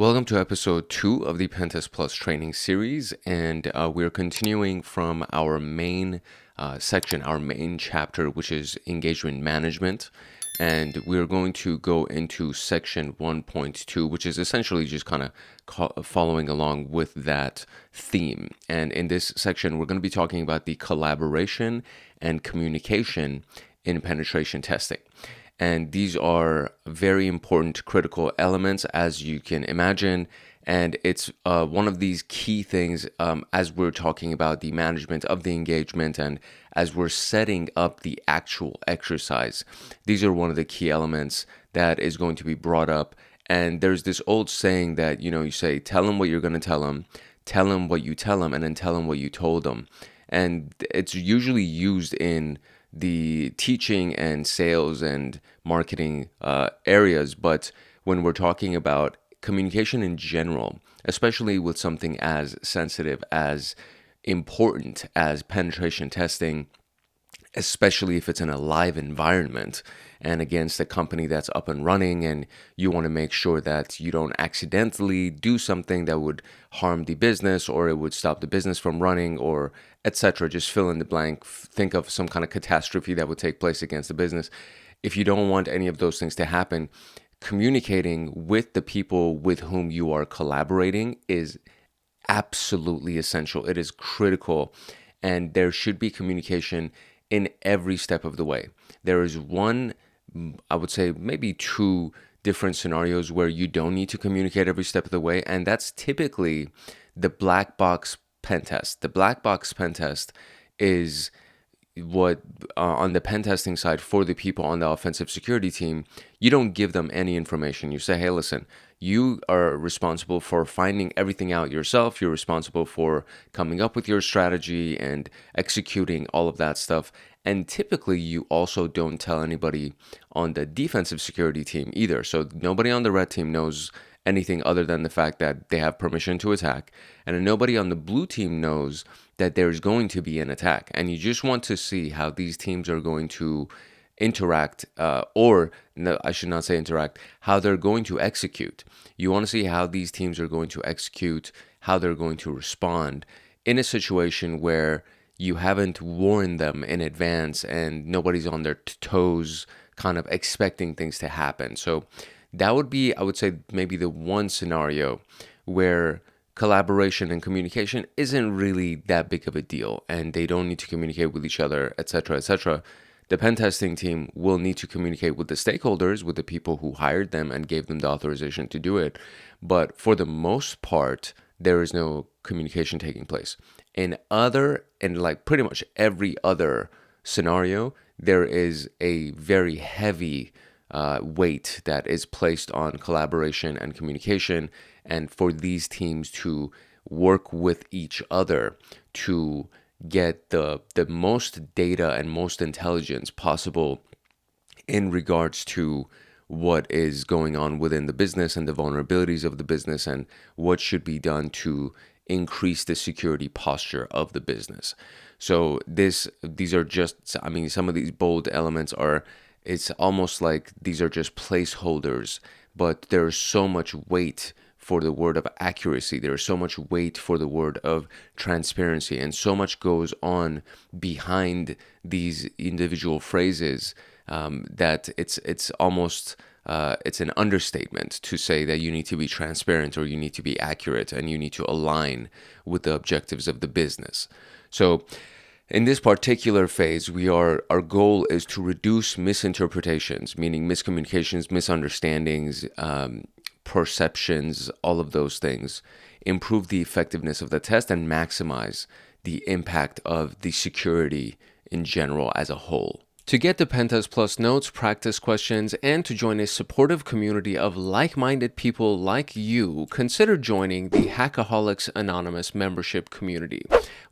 Welcome to episode 2 of the PenTest Plus training series, and we're continuing from our main section, our main chapter, which is engagement management. And we're going to go into section 1.2, which is essentially just kind of following along with that theme. And in this section, we're going to be talking about the collaboration and communication in penetration testing. And these are very important, critical elements, as you can imagine. And it's one of these key things as we're talking about the management of the engagement and as we're setting up the actual exercise. These are one of the key elements that is going to be brought up. And there's this old saying that, you say, tell them what you're going to tell them what you tell them, and then tell them what you told them. And it's usually used in the teaching and sales and marketing areas, but when we're talking about communication in general, especially with something as sensitive, as important as penetration testing, especially if it's in a live environment and against a company that's up and running, and you want to make sure that you don't accidentally do something that would harm the business or it would stop the business from running, or etc. Just fill in the blank. Think of some kind of catastrophe that would take place against the business. If you don't want any of those things to happen, communicating with the people with whom you are collaborating is absolutely essential. It is critical, and there should be communication in every step of the way. There is one, I would say maybe two different scenarios where you don't need to communicate every step of the way, and that's typically the black box pen test. The black box pen test is what on the pen testing side, for the people on the offensive security team, you don't give them any information. You say, hey, listen, you are responsible for finding everything out yourself. You're responsible for coming up with your strategy and executing all of that stuff. And typically, you also don't tell anybody on the defensive security team either. So nobody on the red team knows anything other than the fact that they have permission to attack. And nobody on the blue team knows that there's going to be an attack. And you just want to see how these teams are going to interact, or no, I should not say interact, how they're going to execute. You want to see how these teams are going to execute, how they're going to respond in a situation where you haven't warned them in advance and nobody's on their toes kind of expecting things to happen. So that would be, I would say, maybe the one scenario where collaboration and communication isn't really that big of a deal and they don't need to communicate with each other, etc., etc. The pen testing team will need to communicate with the stakeholders, with the people who hired them and gave them the authorization to do it. But for the most part, there is no communication taking place. In like pretty much every other scenario, there is a very heavy weight that is placed on collaboration and communication, and for these teams to work with each other to get the most data and most intelligence possible in regards to what is going on within the business and the vulnerabilities of the business and what should be done to increase the security posture of the business. So these are just, some of these bold elements are, it's almost like these are just placeholders, but there's so much weight for the word of accuracy. There's so much weight for the word of transparency, and so much goes on behind these individual phrases that it's almost it's an understatement to say that you need to be transparent or you need to be accurate and you need to align with the objectives of the business. So in this particular phase, our goal is to reduce misinterpretations, meaning miscommunications, misunderstandings, perceptions, all of those things, improve the effectiveness of the test, and maximize the impact of the security in general as a whole. To get the PenTest Plus notes, practice questions, and to join a supportive community of like-minded people like you, consider joining the Hackaholics Anonymous membership community.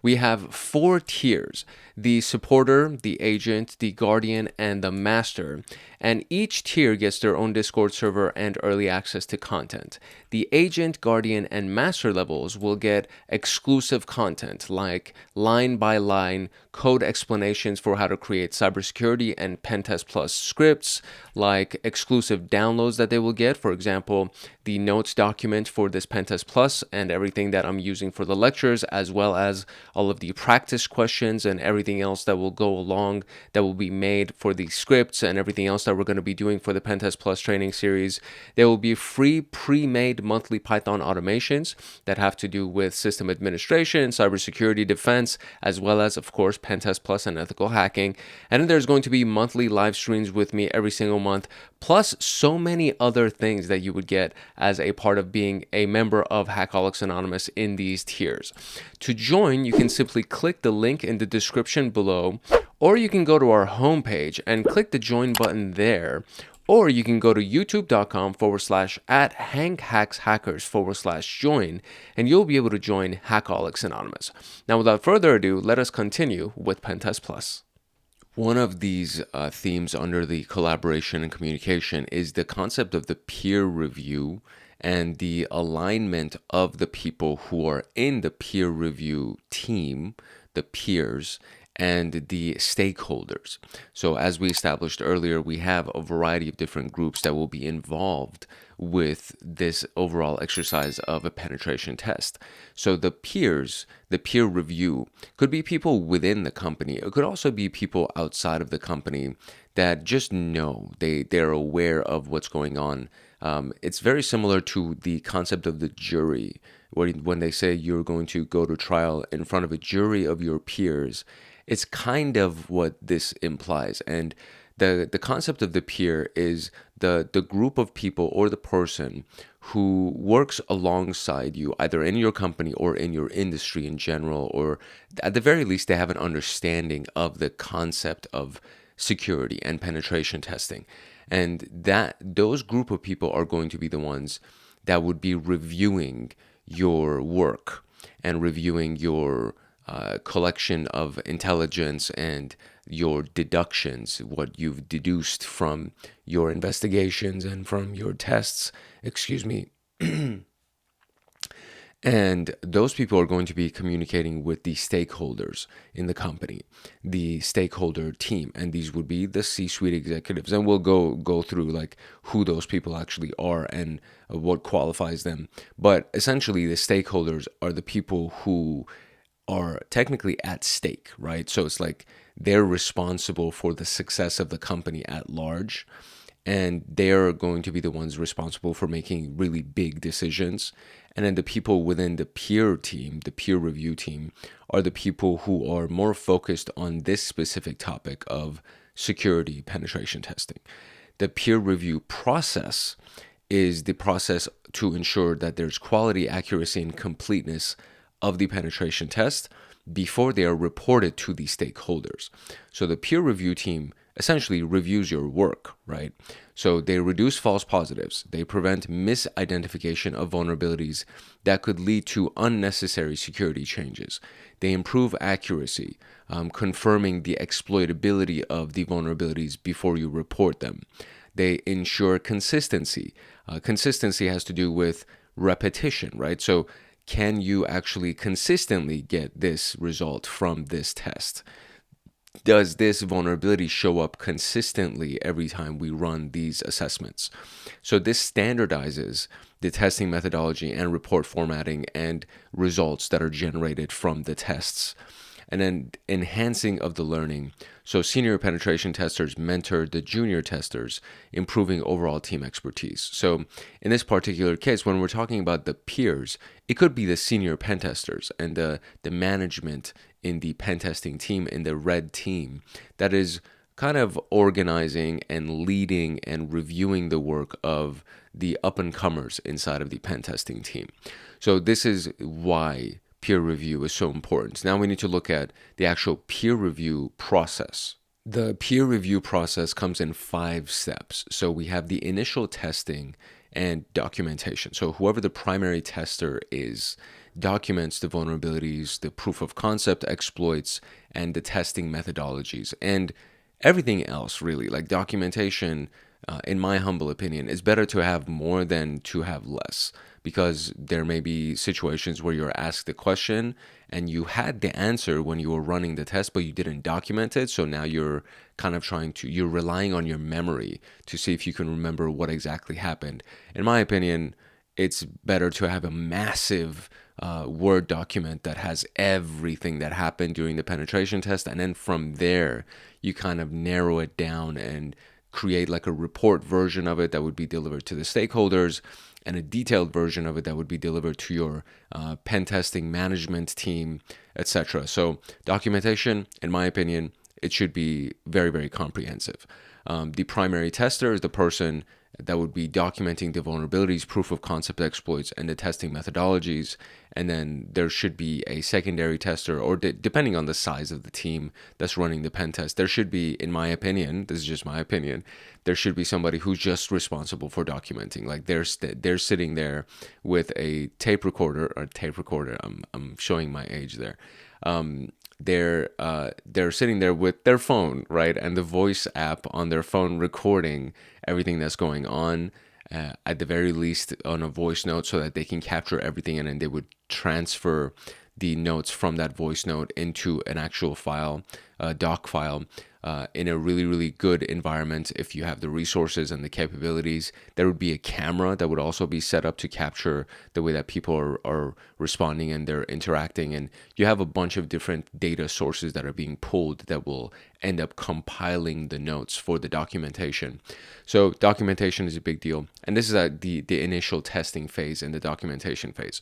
We have 4 tiers: the supporter, the agent, the guardian, and the master. And each tier gets their own Discord server and early access to content. The agent, guardian, and master levels will get exclusive content like line-by-line code explanations for how to create cybersecurity Security and PenTest Plus scripts, like exclusive downloads that they will get. For example, the notes document for this PenTest Plus and everything that I'm using for the lectures, as well as all of the practice questions and everything else that will go along, that will be made for the scripts and everything else that we're going to be doing for the PenTest Plus training series. There will be free pre-made monthly Python automations that have to do with system administration, cybersecurity defense, as well as, of course, PenTest Plus and ethical hacking. And then there's going to be monthly live streams with me every single month, plus so many other things that you would get as a part of being a member of Hackaholics Anonymous in these tiers. To join, you can simply click the link in the description below, or you can go to our homepage and click the join button there. Or you can go to youtube.com/@HankHacksHackers/join, and you'll be able to join Hackaholics Anonymous. Now, without further ado, let us continue with PenTest Plus. One of these themes under the collaboration and communication is the concept of the peer review and the alignment of the people who are in the peer review team, the peers, and the stakeholders. So as we established earlier, we have a variety of different groups that will be involved with this overall exercise of a penetration test. So the peers, the peer review, could be people within the company. It could also be people outside of the company that just know, they're aware of what's going on. It's very similar to the concept of the jury, when they say you're going to go to trial in front of a jury of your peers. It's kind of what this implies. And the concept of the peer is the group of people or the person who works alongside you, either in your company or in your industry in general, or at the very least, they have an understanding of the concept of security and penetration testing. And those group of people are going to be the ones that would be reviewing your work and reviewing your collection of intelligence and your deductions, what you've deduced from your investigations and from your tests, And those people are going to be communicating with the stakeholders in the company, the stakeholder team, and these would be the C-suite executives. And we'll go through like who those people actually are and what qualifies them. But essentially, the stakeholders are the people who are technically at stake, right? So it's like they're responsible for the success of the company at large, and they're going to be the ones responsible for making really big decisions. And then the people within the peer team, the peer review team, are the people who are more focused on this specific topic of security penetration testing. The peer review process is the process to ensure that there's quality, accuracy, and completeness of the penetration test before they are reported to the stakeholders. So the peer review team essentially reviews your work, right? So they reduce false positives. They prevent misidentification of vulnerabilities that could lead to unnecessary security changes. They improve accuracy, confirming the exploitability of the vulnerabilities before you report them. They ensure consistency. Consistency has to do with repetition, right? So can you actually consistently get this result from this test? Does this vulnerability show up consistently every time we run these assessments? So this standardizes the testing methodology and report formatting and results that are generated from the tests. And then enhancing of the learning. So senior penetration testers mentor the junior testers, improving overall team expertise. So in this particular case, when we're talking about the peers, it could be the senior pen testers and the management in the pen testing team, in the red team, that is kind of organizing and leading and reviewing the work of the up-and-comers inside of the pen testing team. So this is why peer review is so important. Now we need to look at the actual peer review process. The peer review process comes in 5 steps. So we have the initial testing and documentation. So whoever the primary tester is documents the vulnerabilities, the proof of concept exploits, and the testing methodologies, and everything else really. Like documentation, in my humble opinion, is better to have more than to have less, because there may be situations where you're asked a question and you had the answer when you were running the test, but you didn't document it. So now you're kind of you're relying on your memory to see if you can remember what exactly happened. In my opinion, it's better to have a massive Word document that has everything that happened during the penetration test. And then from there, you kind of narrow it down and create like a report version of it that would be delivered to the stakeholders, and a detailed version of it that would be delivered to your pen testing management team, etc. So documentation, in my opinion, it should be very, very comprehensive. The primary tester is the person that would be documenting the vulnerabilities, proof of concept exploits, and the testing methodologies. And then there should be a secondary tester, or depending on the size of the team that's running the pen test, there should be, in my opinion, this is just my opinion, there should be somebody who's just responsible for documenting. Like they're sitting there with a tape recorder. I'm showing my age there. They're sitting there with their phone, right, and the voice app on their phone, recording everything that's going on, at the very least on a voice note, so that they can capture everything, and then they would transfer the notes from that voice note into an actual file, doc file, in a really, really good environment. If you have the resources and the capabilities, there would be a camera that would also be set up to capture the way that people are responding and they're interacting. And you have a bunch of different data sources that are being pulled that will end up compiling the notes for the documentation. So documentation is a big deal. And this is the initial testing phase and the documentation phase.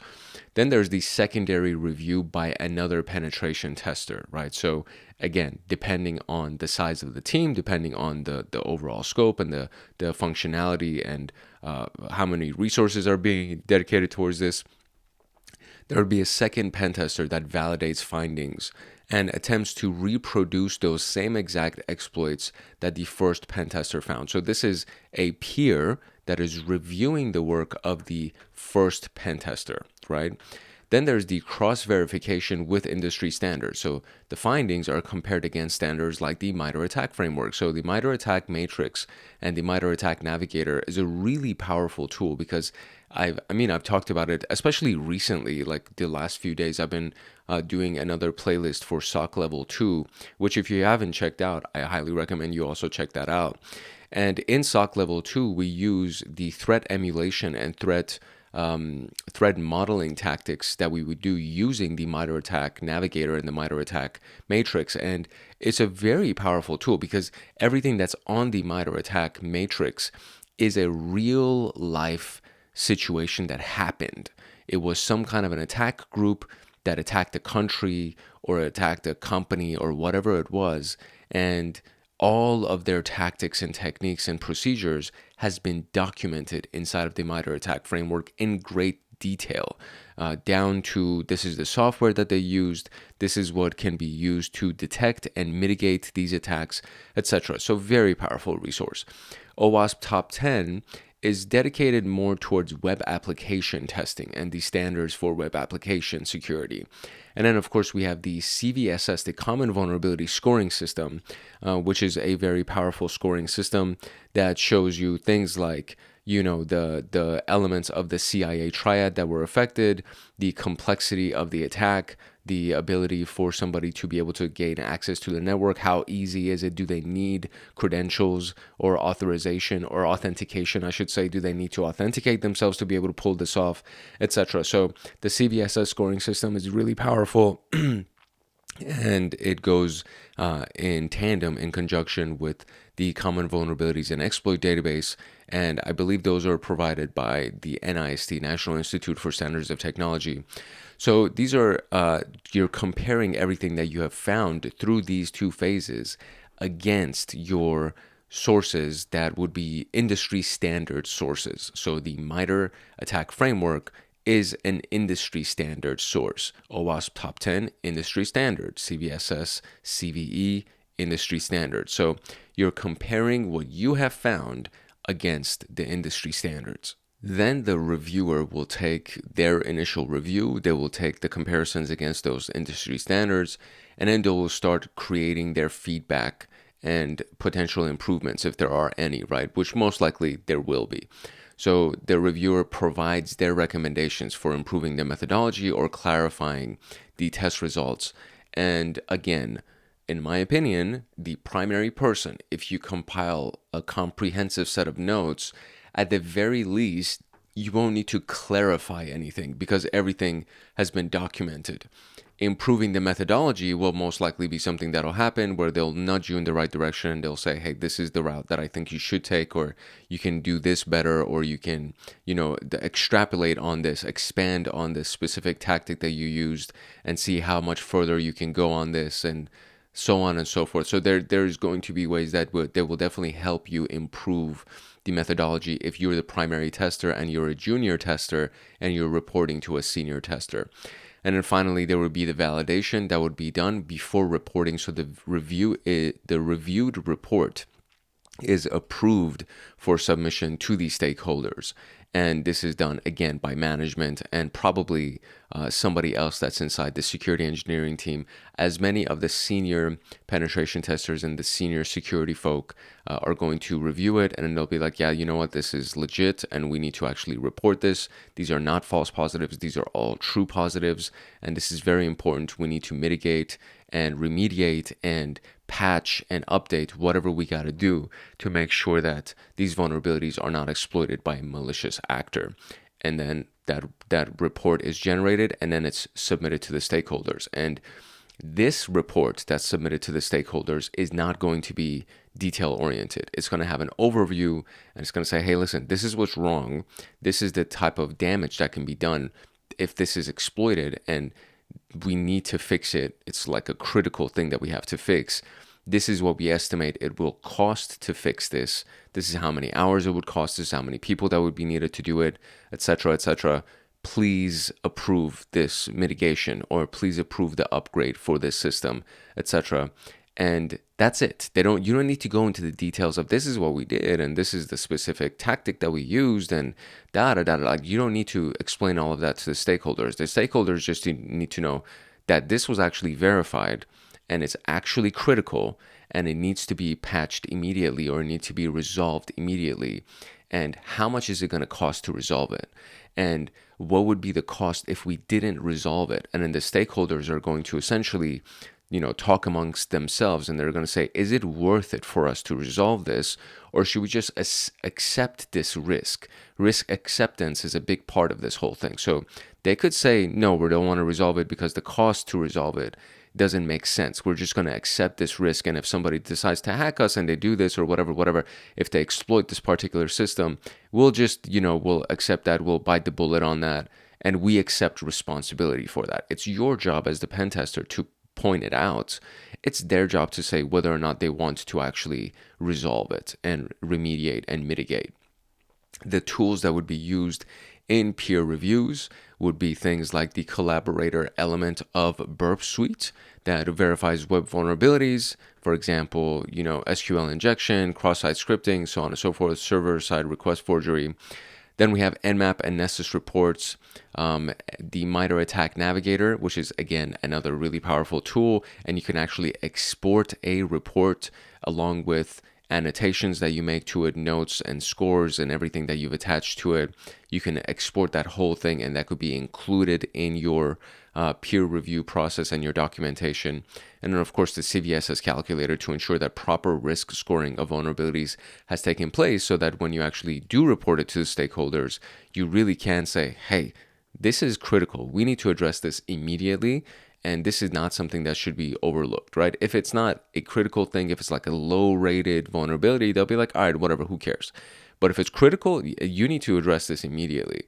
Then there's the secondary review by another penetration tester, right? So again, depending on the size of the team, depending on the overall scope and the functionality and how many resources are being dedicated towards this, there would be a second pen tester that validates findings and attempts to reproduce those same exact exploits that the first pen tester found. So this is a peer that is reviewing the work of the first pen tester, right? Then there's the cross-verification with industry standards. So the findings are compared against standards like the MITRE ATT&CK framework. So the MITRE ATT&CK matrix and the MITRE ATT&CK navigator is a really powerful tool, because I've talked about it, especially recently, like the last few days. I've been doing another playlist for SOC Level 2, which if you haven't checked out, I highly recommend you also check that out. And in SOC Level 2, we use the threat emulation and threat modeling tactics that we would do using the MITRE ATT&CK navigator and the MITRE ATT&CK matrix. And it's a very powerful tool, because everything that's on the MITRE ATT&CK matrix is a real life situation that happened. It was some kind of an attack group that attacked a country or attacked a company or whatever it was, and all of their tactics and techniques and procedures has been documented inside of the MITRE ATT&CK framework in great detail, down to this is the software that they used, this is what can be used to detect and mitigate these attacks, etc. So very powerful resource. OWASP Top 10 is dedicated more towards web application testing and the standards for web application security. And then, of course, we have the CVSS, the Common Vulnerability Scoring System, which is a very powerful scoring system that shows you things like, the elements of the CIA triad that were affected, the complexity of the attack, the ability for somebody to be able to gain access to the network. How easy is it? Do they need credentials or authorization or authentication, I should say? Do they need to authenticate themselves to be able to pull this off, etc.? So the CVSS scoring system is really powerful. And it goes in tandem, in conjunction with the Common Vulnerabilities and Exploit Database. And I believe those are provided by the NIST, National Institute for Standards of Technology. So these are, you're comparing everything that you have found through these two phases against your sources that would be industry standard sources. So the MITRE ATT&CK framework is an industry standard source. OWASP Top 10, industry standard. CVSS, CVE, industry standard. So you're comparing what you have found against the industry standards. Then the reviewer will take their initial review, they will take the comparisons against those industry standards, and then they will start creating their feedback and potential improvements if there are any, right? Which most likely there will be. So the reviewer provides their recommendations for improving the methodology or clarifying the test results. And again, in my opinion, the primary person, if you compile a comprehensive set of notes, at the very least, you won't need to clarify anything because everything has been documented. Improving the methodology will most likely be something that'll happen where they'll nudge you in the right direction and they'll say, hey, this is the route that I think you should take, or you can do this better, or you can, extrapolate on this, expand on this specific tactic that you used and see how much further you can go on this, and so on and so forth. So there's going to be ways that will definitely help you improve the methodology if you're the primary tester and you're a junior tester and you're reporting to a senior tester. And then finally, there would be the validation that would be done before reporting. So the reviewed report is approved for submission to the stakeholders. And this is done, again, by management and probably somebody else that's inside the security engineering team, as many of the senior penetration testers and the senior security folk are going to review it. And then they'll be like, yeah, you know what, this is legit and we need to actually report this. These are not false positives. These are all true positives. And this is very important. We need to mitigate and remediate and patch and update whatever we got to do to make sure that these vulnerabilities are not exploited by a malicious actor. And then that report is generated and then it's submitted to the stakeholders. And this report that's submitted to the stakeholders is not going to be detail oriented. It's going to have an overview and it's going to say, hey, listen, this is what's wrong. This is the type of damage that can be done if this is exploited, and we need to fix it. It's like a critical thing that we have to fix. This is what we estimate it will cost to fix this. This is how many hours it would cost. This is how many people that would be needed to do it, etc., etc. Please approve this mitigation, or please approve the upgrade for this system, etc. And that's it. You don't need to go into the details of this is what we did and this is the specific tactic that we used and Like, you don't need to explain all of that to the stakeholders. The stakeholders just need to know that this was actually verified and it's actually critical and it needs to be patched immediately or it needs to be resolved immediately. And how much is it going to cost to resolve it? And what would be the cost if we didn't resolve it? And then the stakeholders are going to essentially talk amongst themselves, and they're going to say, is it worth it for us to resolve this, or should we just accept this risk? Risk acceptance is a big part of this whole thing. So they could say, no, we don't want to resolve it because the cost to resolve it doesn't make sense. We're just going to accept this risk. And if somebody decides to hack us and they do this or whatever, if they exploit this particular system, we'll just, we'll accept that. We'll bite the bullet on that. And we accept responsibility for that. It's your job as the pen tester to point it out. It's their job to say whether or not they want to actually resolve it and remediate and mitigate. The tools that would be used in peer reviews would be things like the collaborator element of Burp Suite that verifies web vulnerabilities, for example, SQL injection, cross-site scripting, so on and so forth, server-side request forgery. Then we have Nmap and Nessus reports, the MITRE ATT&CK Navigator, which is, again, another really powerful tool. And you can actually export a report along with annotations that you make to it, notes and scores and everything that you've attached to it. You can export that whole thing, and that could be included in your peer review process and your documentation. And then, of course, the CVSS calculator to ensure that proper risk scoring of vulnerabilities has taken place so that when you actually do report it to the stakeholders, you really can say, hey, this is critical. We need to address this immediately. And this is not something that should be overlooked, right? If it's not a critical thing, if it's like a low-rated vulnerability, they'll be like, all right, whatever, who cares? But if it's critical, you need to address this immediately.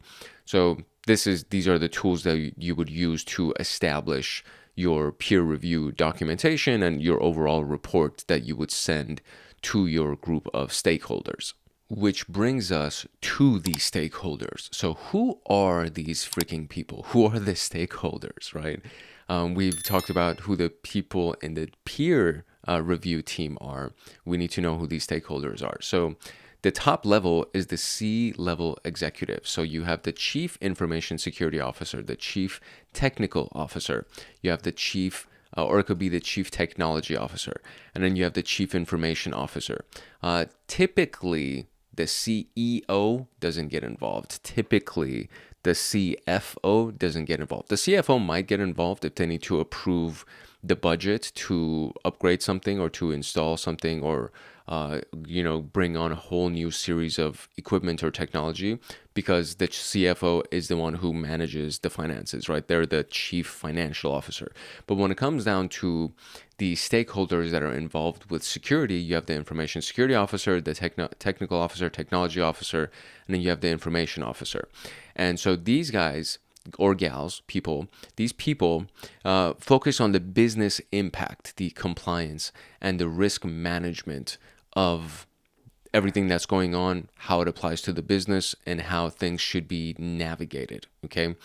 So these are the tools that you would use to establish your peer review documentation and your overall report that you would send to your group of stakeholders. Which brings us to the stakeholders. So who are these freaking people? Who are the stakeholders, right? We've talked about who the people in the peer review team are. We need to know who these stakeholders are. So the top level is the C-level executive. So you have the Chief Information Security Officer, the Chief Technical Officer. You have the Chief, or it could be the Chief Technology Officer. And then you have the Chief Information Officer. Typically, The CEO doesn't get involved. Typically, the CFO doesn't get involved. The CFO might get involved if they need to approve the budget to upgrade something or to install something or bring on a whole new series of equipment or technology, because the CFO is the one who manages the finances, right? They're the chief financial officer. But when it comes down to the stakeholders that are involved with security, you have the information security officer, the technical officer, technology officer, and then you have the information officer. And so these guys or gals, these people focus on the business impact, the compliance, and the risk management of everything that's going on, how it applies to the business, and how things should be navigated. Okay,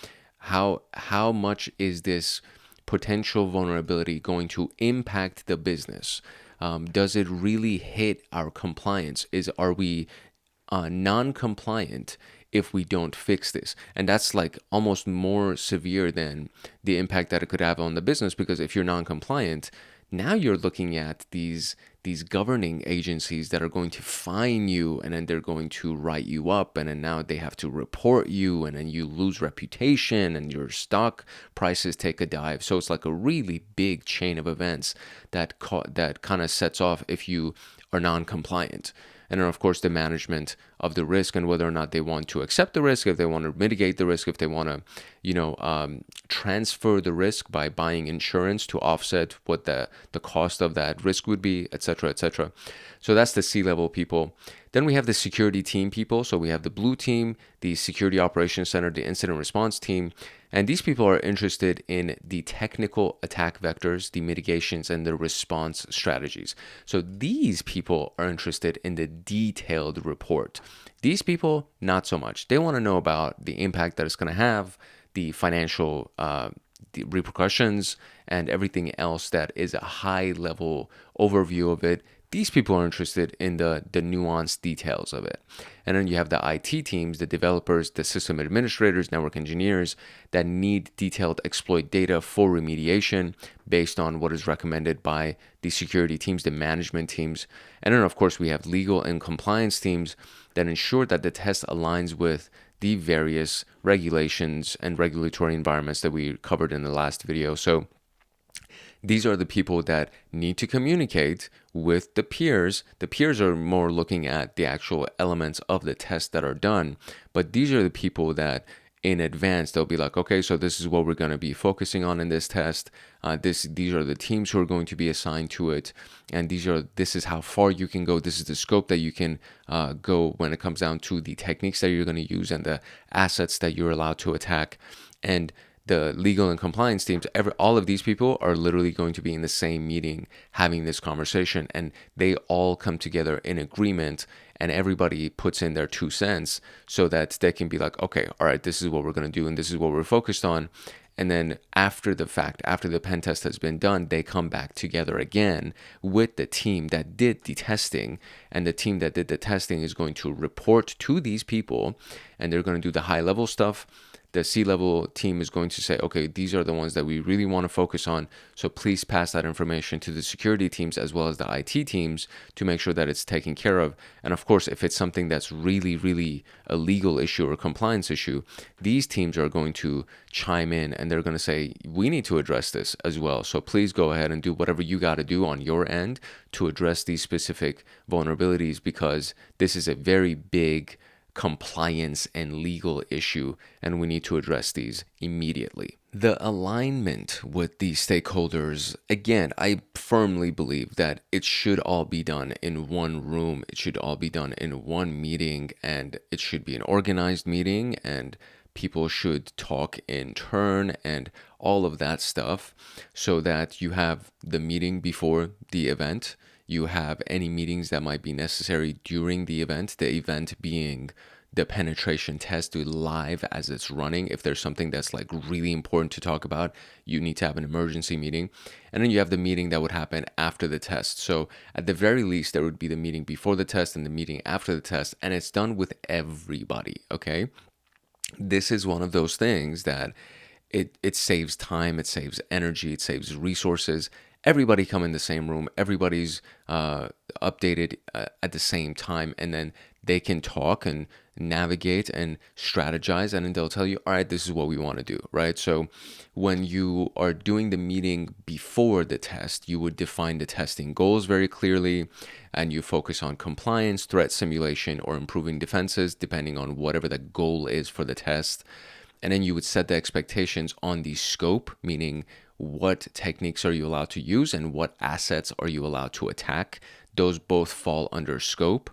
how much is this potential vulnerability going to impact the business? Does it really hit our compliance? Are we non-compliant if we don't fix this? And that's like almost more severe than the impact that it could have on the business, because if you're non-compliant, now you're looking at these governing agencies that are going to fine you, and then they're going to write you up, and then now they have to report you, and then you lose reputation and your stock prices take a dive. So it's like a really big chain of events that kind of sets off if you are non-compliant. And then, of course, the management of the risk and whether or not they want to accept the risk, if they want to mitigate the risk, if they want to, transfer the risk by buying insurance to offset what the cost of that risk would be, et cetera, et cetera. So that's the C-level people. Then we have the security team people. So we have the blue team, the security operations center, the incident response team. And these people are interested in the technical attack vectors, the mitigations, and the response strategies. So these people are interested in the detailed report. These people, not so much. They want to know about the impact that it's going to have, the financial the repercussions, and everything else that is a high-level overview of it. These people are interested in the nuanced details of it. And then you have the IT teams, the developers, the system administrators, network engineers that need detailed exploit data for remediation based on what is recommended by the security teams, the management teams. And then, of course, we have legal and compliance teams that ensure that the test aligns with the various regulations and regulatory environments that we covered in the last video. So these are the people that need to communicate with the peers. The peers are more looking at the actual elements of the test that are done. But these are the people that in advance, they'll be like, okay, so this is what we're going to be focusing on in this test. These are the teams who are going to be assigned to it. And this is how far you can go. This is the scope that you can go when it comes down to the techniques that you're going to use and the assets that you're allowed to attack. And the legal and compliance teams, all of these people are literally going to be in the same meeting having this conversation, and they all come together in agreement, and everybody puts in their 2 cents so that they can be like, okay, all right, this is what we're going to do, and this is what we're focused on. And then after the fact, after the pen test has been done, they come back together again with the team that did the testing, and the team that did the testing is going to report to these people, and they're going to do the high level stuff. The C-level team is going to say, okay, these are the ones that we really want to focus on. So please pass that information to the security teams as well as the IT teams to make sure that it's taken care of. And of course, if it's something that's really, really a legal issue or a compliance issue, these teams are going to chime in and they're going to say, we need to address this as well. So please go ahead and do whatever you got to do on your end to address these specific vulnerabilities, because this is a very big compliance and legal issue, and we need to address these immediately. The alignment with the stakeholders, again, I firmly believe that it should all be done in one room. It should all be done in one meeting, and it should be an organized meeting, and people should talk in turn and all of that stuff, so that you have the meeting before the event. You have any meetings that might be necessary during the event being the penetration test live as it's running. If there's something that's like really important to talk about, you need to have an emergency meeting. And then you have the meeting that would happen after the test. So at the very least, there would be the meeting before the test and the meeting after the test, and it's done with everybody, okay? This is one of those things that it saves time, it saves energy, it saves resources. Everybody come in the same room, everybody's updated at the same time, and then they can talk and navigate and strategize, and then they'll tell you, all right, this is what we want to do, right? So when you are doing the meeting before the test, you would define the testing goals very clearly, and you focus on compliance, threat simulation, or improving defenses, depending on whatever the goal is for the test. And then you would set the expectations on the scope, meaning what techniques are you allowed to use and what assets are you allowed to attack. Those both fall under scope.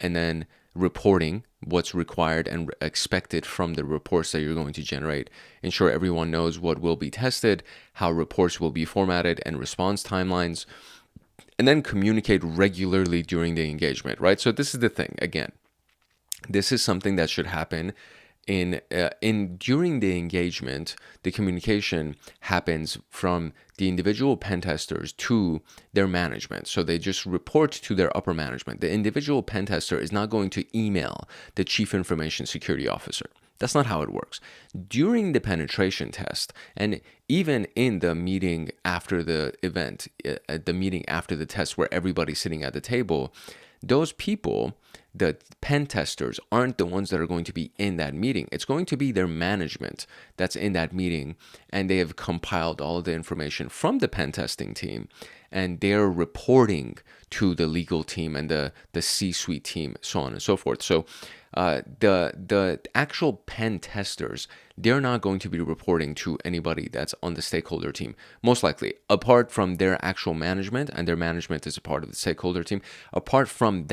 And then reporting, what's required and expected from the reports that you're going to generate. Ensure everyone knows what will be tested, how reports will be formatted, and response timelines. And then communicate regularly during the engagement, right? So this is the thing. Again, this is something that should happen during the engagement. The communication happens from the individual pen testers to their management. So they just report to their upper management. The individual pen tester is not going to email the chief information security officer. That's not how it works. During the penetration test, and even in the meeting after the event, the meeting after the test where everybody's sitting at the table, those people, the pen testers, aren't the ones that are going to be in that meeting. It's going to be their management that's in that meeting, and they have compiled all of the information from the pen testing team, and they're reporting to the legal team and the C-suite team, so on and so forth. So the actual pen testers, they're not going to be reporting to anybody that's on the stakeholder team, most likely, apart from their actual management, and their management is a part of the stakeholder team. Apart from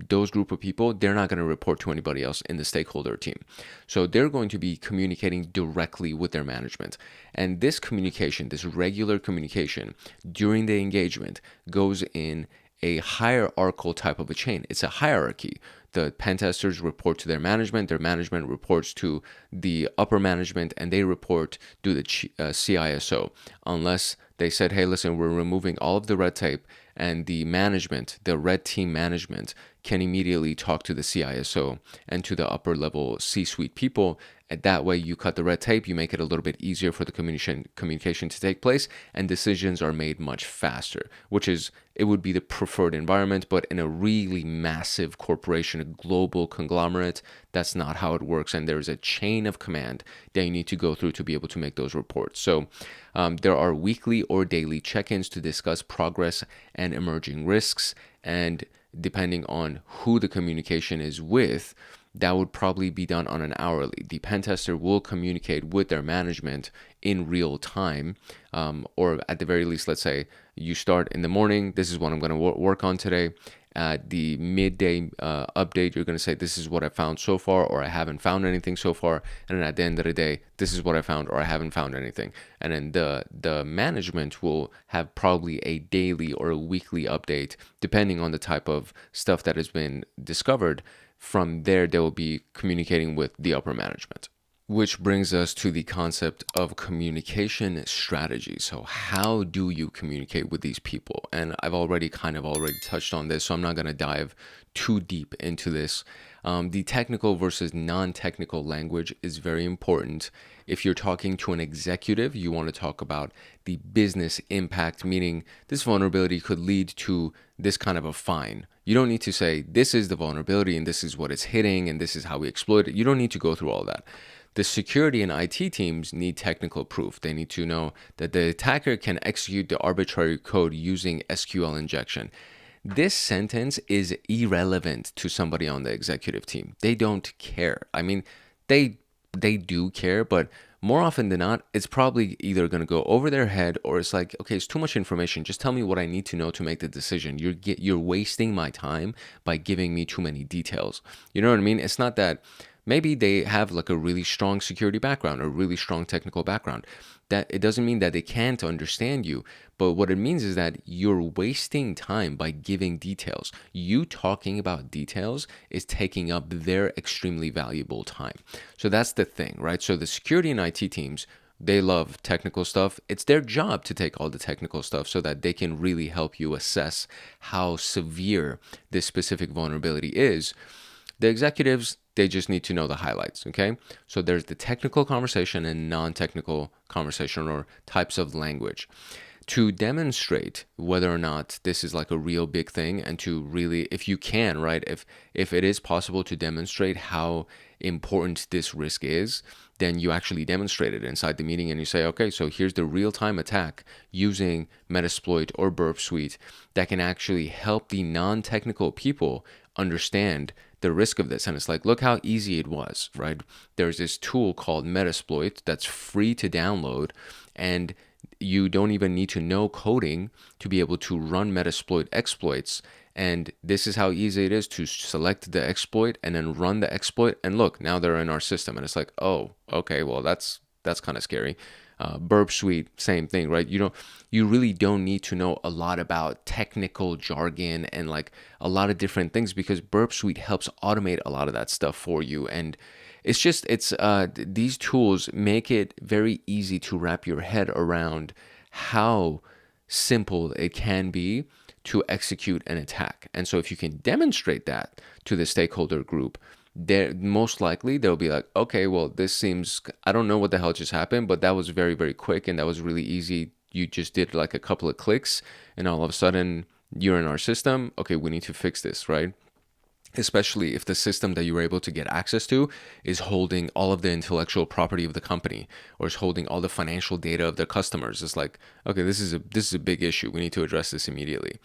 those group of people, they're not going to report to anybody else in the stakeholder team. So they're going to be communicating directly with their management. And this communication, this regular communication during the engagement, goes in a hierarchical type of a chain. It's a hierarchy. The pen testers report to their management reports to the upper management, and they report to the CISO, unless they said, hey, listen, we're removing all of the red tape, and the management, the red team management, can immediately talk to the CISO and to the upper level C-suite people. And that way you cut the red tape, you make it a little bit easier for the communication to take place, and decisions are made much faster, it would be the preferred environment. But in a really massive corporation, a global conglomerate, that's not how it works. And there's a chain of command that you need to go through to be able to make those reports. So there are weekly or daily check-ins to discuss progress and emerging risks. And depending on who the communication is with, that would probably be done on an hourly. The pen tester will communicate with their management in real time, or at the very least, let's say you start in the morning, this is what I'm going to work on today. At the midday update, you're going to say, this is what I found so far, or I haven't found anything so far. And then at the end of the day, this is what I found, or I haven't found anything. And then the management will have probably a daily or a weekly update, depending on the type of stuff that has been discovered. From there, they will be communicating with the upper management. Which brings us to the concept of communication strategy. So how do you communicate with these people? And I've already touched on this, so I'm not going to dive too deep into this. The technical versus non-technical language is very important. If you're talking to an executive, you want to talk about the business impact, meaning this vulnerability could lead to this kind of a fine. You don't need to say, this is the vulnerability and this is what it's hitting and this is how we exploit it. You don't need to go through all that. The security and IT teams need technical proof. They need to know that the attacker can execute the arbitrary code using SQL injection. This sentence is irrelevant to somebody on the executive team. They don't care. I mean, they do care, but more often than not, it's probably either going to go over their head, or it's like, okay, it's too much information. Just tell me what I need to know to make the decision. You're wasting my time by giving me too many details. You know what I mean? It's not that maybe they have like a really strong security background or really strong technical background. That it doesn't mean that they can't understand you, but what it means is that you're wasting time by giving details. You talking about details is taking up their extremely valuable time. So that's the thing, right? So the security and IT teams, they love technical stuff. It's their job to take all the technical stuff so that they can really help you assess how severe this specific vulnerability is. The executives, they just need to know the highlights, okay? So there's the technical conversation and non-technical conversation, or types of language. to demonstrate whether or not this is like a real big thing, and to really, if you can, right, if it is possible to demonstrate how important this risk is, then you actually demonstrate it inside the meeting and you say, okay, so here's the real-time attack using Metasploit or Burp Suite that can actually help the non-technical people understand the risk of this. And it's like, look how easy it was, right? There's this tool called Metasploit that's free to download, and you don't even need to know coding to be able to run Metasploit exploits. And this is how easy it is to select the exploit and then run the exploit. And look, now they're in our system. And it's like, oh, okay, well, that's kind of scary. Burp Suite, same thing, right? You really don't need to know a lot about technical jargon and like a lot of different things, because Burp Suite helps automate a lot of that stuff for you. And these tools make it very easy to wrap your head around how simple it can be to execute an attack. And so if you can demonstrate that to the stakeholder group, most likely they'll be like, okay, well, this seems, I don't know what the hell just happened, but that was very, very quick and that was really easy. You just did like a couple of clicks and all of a sudden you're in our system. Okay, we need to fix this, right? Especially if the system that you were able to get access to is holding all of the intellectual property of the company, or is holding all the financial data of their customers. It's like, okay, this is a big issue. We need to address this immediately.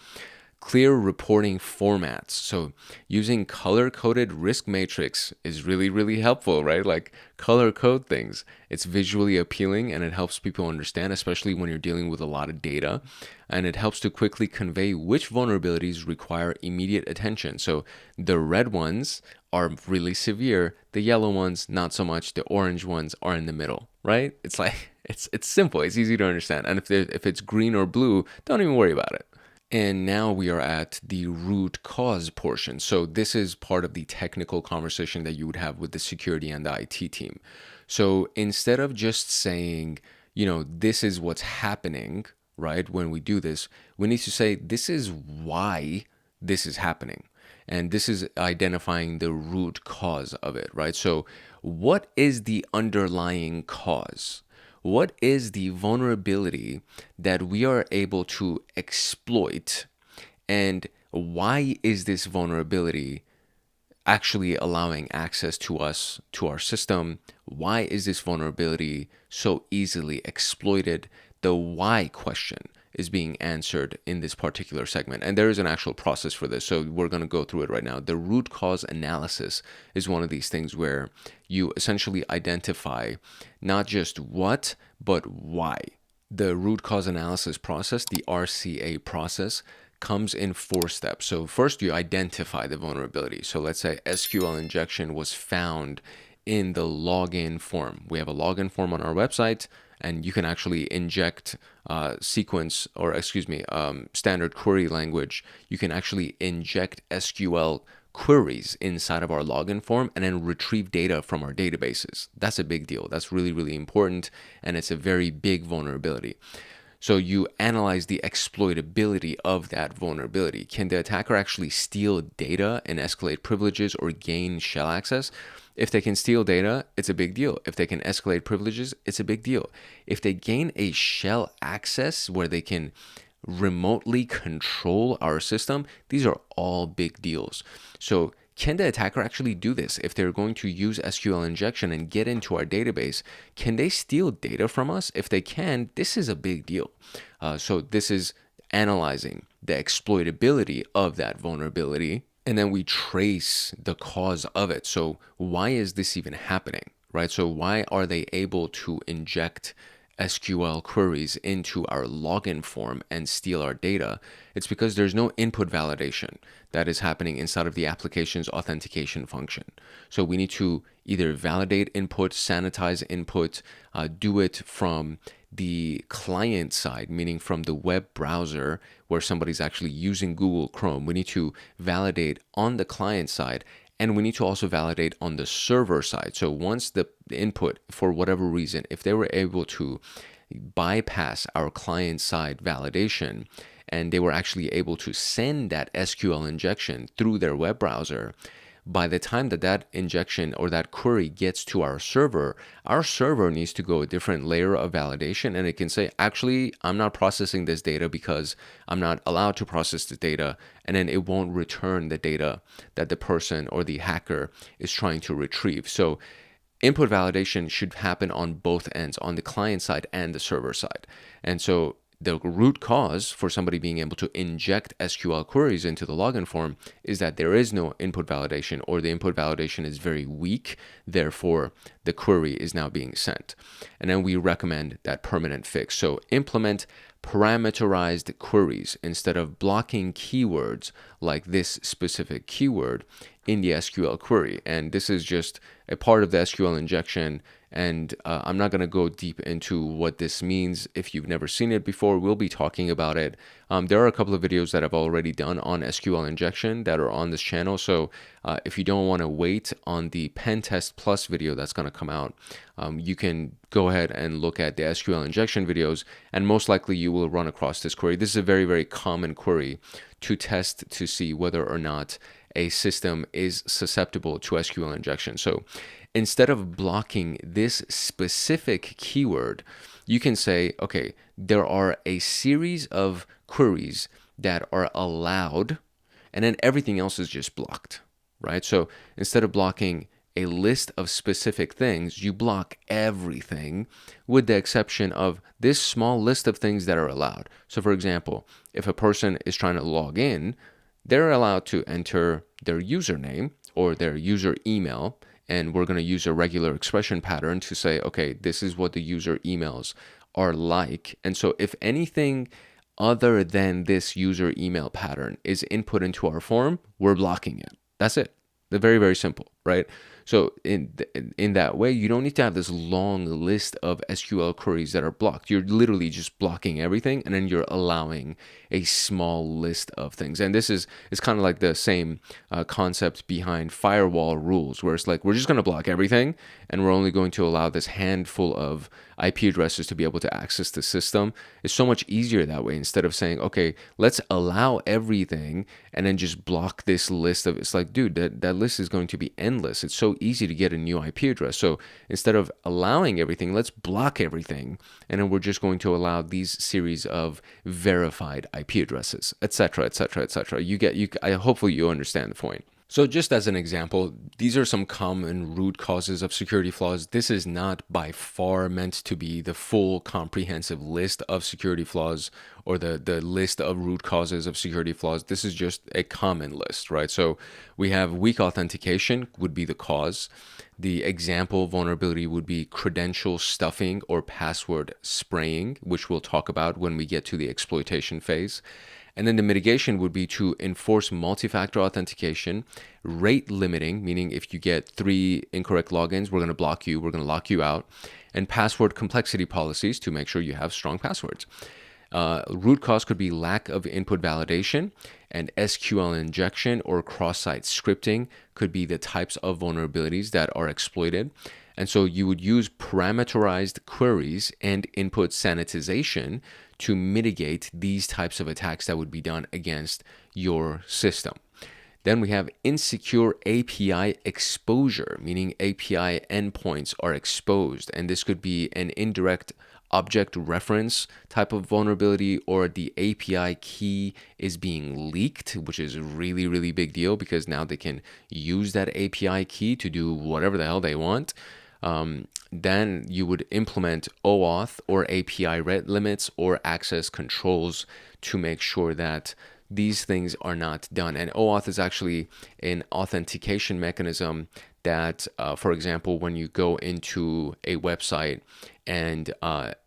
Clear reporting formats. So using color-coded risk matrix is really, really helpful, right? Like color code things. It's visually appealing and it helps people understand, especially when you're dealing with a lot of data. And it helps to quickly convey which vulnerabilities require immediate attention. So the red ones are really severe. The yellow ones, not so much. The orange ones are in the middle, right? It's like, it's simple. It's easy to understand. And if it's green or blue, don't even worry about it. And now we are at the root cause portion. So this is part of the technical conversation that you would have with the security and the IT team. So instead of just saying, this is what's happening, right? When we do this, we need to say, this is why this is happening. And this is identifying the root cause of it, right? So what is the underlying cause? What is the vulnerability that we are able to exploit, and why is this vulnerability actually allowing access to us, to our system? Why is this vulnerability so easily exploited? The why question is being answered in this particular segment. And there is an actual process for this, so we're going to go through it right now. The root cause analysis is one of these things where you essentially identify not just what, but why. The root cause analysis process, the RCA process, comes in 4 steps. So first you identify the vulnerability. So let's say SQL injection was found in the login form. We have a login form on our website, and you can actually inject standard query language. You can actually inject SQL queries inside of our login form and then retrieve data from our databases. That's a big deal. That's really, really important, and it's a very big vulnerability. So you analyze the exploitability of that vulnerability. Can the attacker actually steal data and escalate privileges or gain shell access? If they can steal data, it's a big deal. If they can escalate privileges, it's a big deal. If they gain a shell access where they can remotely control our system, these are all big deals. So can the attacker actually do this? If they're going to use SQL injection and get into our database, can they steal data from us? If they can, this is a big deal. So this is analyzing the exploitability of that vulnerability, and then we trace the cause of it. So why is this even happening, right? So why are they able to inject SQL queries into our login form and steal our data? It's because there's no input validation that is happening inside of the application's authentication function. So we need to either validate input, sanitize input, do it from the client side, meaning from the web browser where somebody's actually using Google Chrome. We need to validate on the client side, and we need to also validate on the server side. So once the input, for whatever reason, if they were able to bypass our client side validation and they were actually able to send that SQL injection through their web browser, by the time that that injection or that query gets to our server needs to go a different layer of validation, and it can say, actually, I'm not processing this data because I'm not allowed to process the data, and then it won't return the data that the person or the hacker is trying to retrieve. So input validation should happen on both ends, on the client side and the server side. And so the root cause for somebody being able to inject SQL queries into the login form is that there is no input validation, or the input validation is very weak. Therefore, the query is now being sent. And then we recommend that permanent fix. So implement parameterized queries instead of blocking keywords like this specific keyword in the SQL query. And this is just a part of the SQL injection. And I'm not going to go deep into what this means. If you've never seen it before, we'll be talking about it. There are a couple of videos that I've already done on SQL injection that are on this channel. So if you don't want to wait on the PenTest Plus video that's going to come out, you can go ahead and look at the SQL injection videos, and most likely you will run across this query. This is a very, very common query to test to see whether or not a system is susceptible to SQL injection. So instead of blocking this specific keyword, you can say, okay, there are a series of queries that are allowed, and then everything else is just blocked, right? So instead of blocking a list of specific things, you block everything with the exception of this small list of things that are allowed. So for example, if a person is trying to log in, they're allowed to enter their username or their user email, and we're going to use a regular expression pattern to say, okay, this is what the user emails are like. And so if anything other than this user email pattern is input into our form, we're blocking it. That's it. They're very, very simple, right? So in that way, you don't need to have this long list of SQL queries that are blocked. You're literally just blocking everything, and then you're allowing a small list of things. And this is kind of like the same concept behind firewall rules, where it's like, we're just going to block everything, and we're only going to allow this handful of IP addresses to be able to access the system. It's so much easier that way, instead of saying, okay, let's allow everything and then just block this list of, it's like, dude, that list is going to be endless. It's so easy to get a new IP address. So instead of allowing everything, let's block everything, and then we're just going to allow these series of verified IP addresses, etc., etc., etc. Hopefully you understand the point. So just as an example, these are some common root causes of security flaws. This is not by far meant to be the full comprehensive list of security flaws or the list of root causes of security flaws. This is just a common list, right? So we have weak authentication would be the cause. The example vulnerability would be credential stuffing or password spraying, which we'll talk about when we get to the exploitation phase. And then the mitigation would be to enforce multi-factor authentication, rate limiting, meaning if you get 3 incorrect logins, we're going to block you, we're going to lock you out, and password complexity policies to make sure you have strong passwords. Root cause could be lack of input validation, and SQL injection or cross-site scripting could be the types of vulnerabilities that are exploited. And so you would use parameterized queries and input sanitization to mitigate these types of attacks that would be done against your system. Then we have insecure API exposure, meaning API endpoints are exposed. And this could be an indirect object reference type of vulnerability, or the API key is being leaked, which is a really, really big deal because now they can use that API key to do whatever the hell they want. Then you would implement OAuth or API rate limits or access controls to make sure that these things are not done. And OAuth is actually an authentication mechanism that, for example, when you go into a website and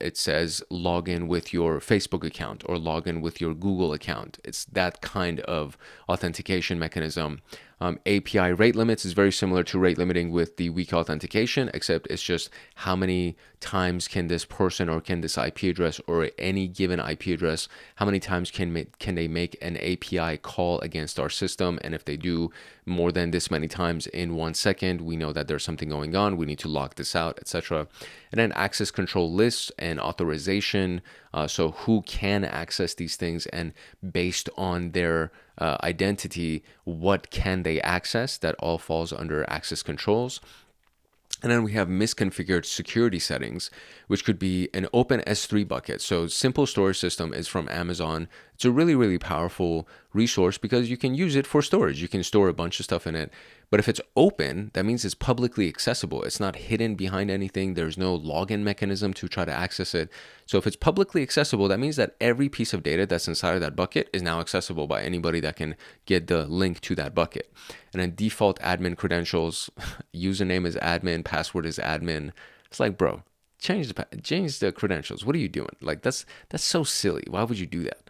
it says log in with your Facebook account or log in with your Google account, it's that kind of authentication mechanism. API rate limits is very similar to rate limiting with the weak authentication, except it's just how many times can this person or can this IP address or any given IP address, how many times can they make an API call against our system? And if they do more than this many times in 1 second, we know that there's something going on. We need to lock this out, etc. And then access control lists and authorization. So who can access these things, and based on their identity, what can they access? That all falls under access controls. And then we have misconfigured security settings, which could be an open S3 bucket. So simple storage system is from Amazon. It's a really, really powerful resource because you can use it for storage. You can store a bunch of stuff in it. But if it's open, that means it's publicly accessible. It's not hidden behind anything. There's no login mechanism to try to access it. So if it's publicly accessible, that means that every piece of data that's inside of that bucket is now accessible by anybody that can get the link to that bucket. And then default admin credentials, username is admin, password is admin. It's like, bro, change the credentials. What are you doing? Like that's so silly. Why would you do that?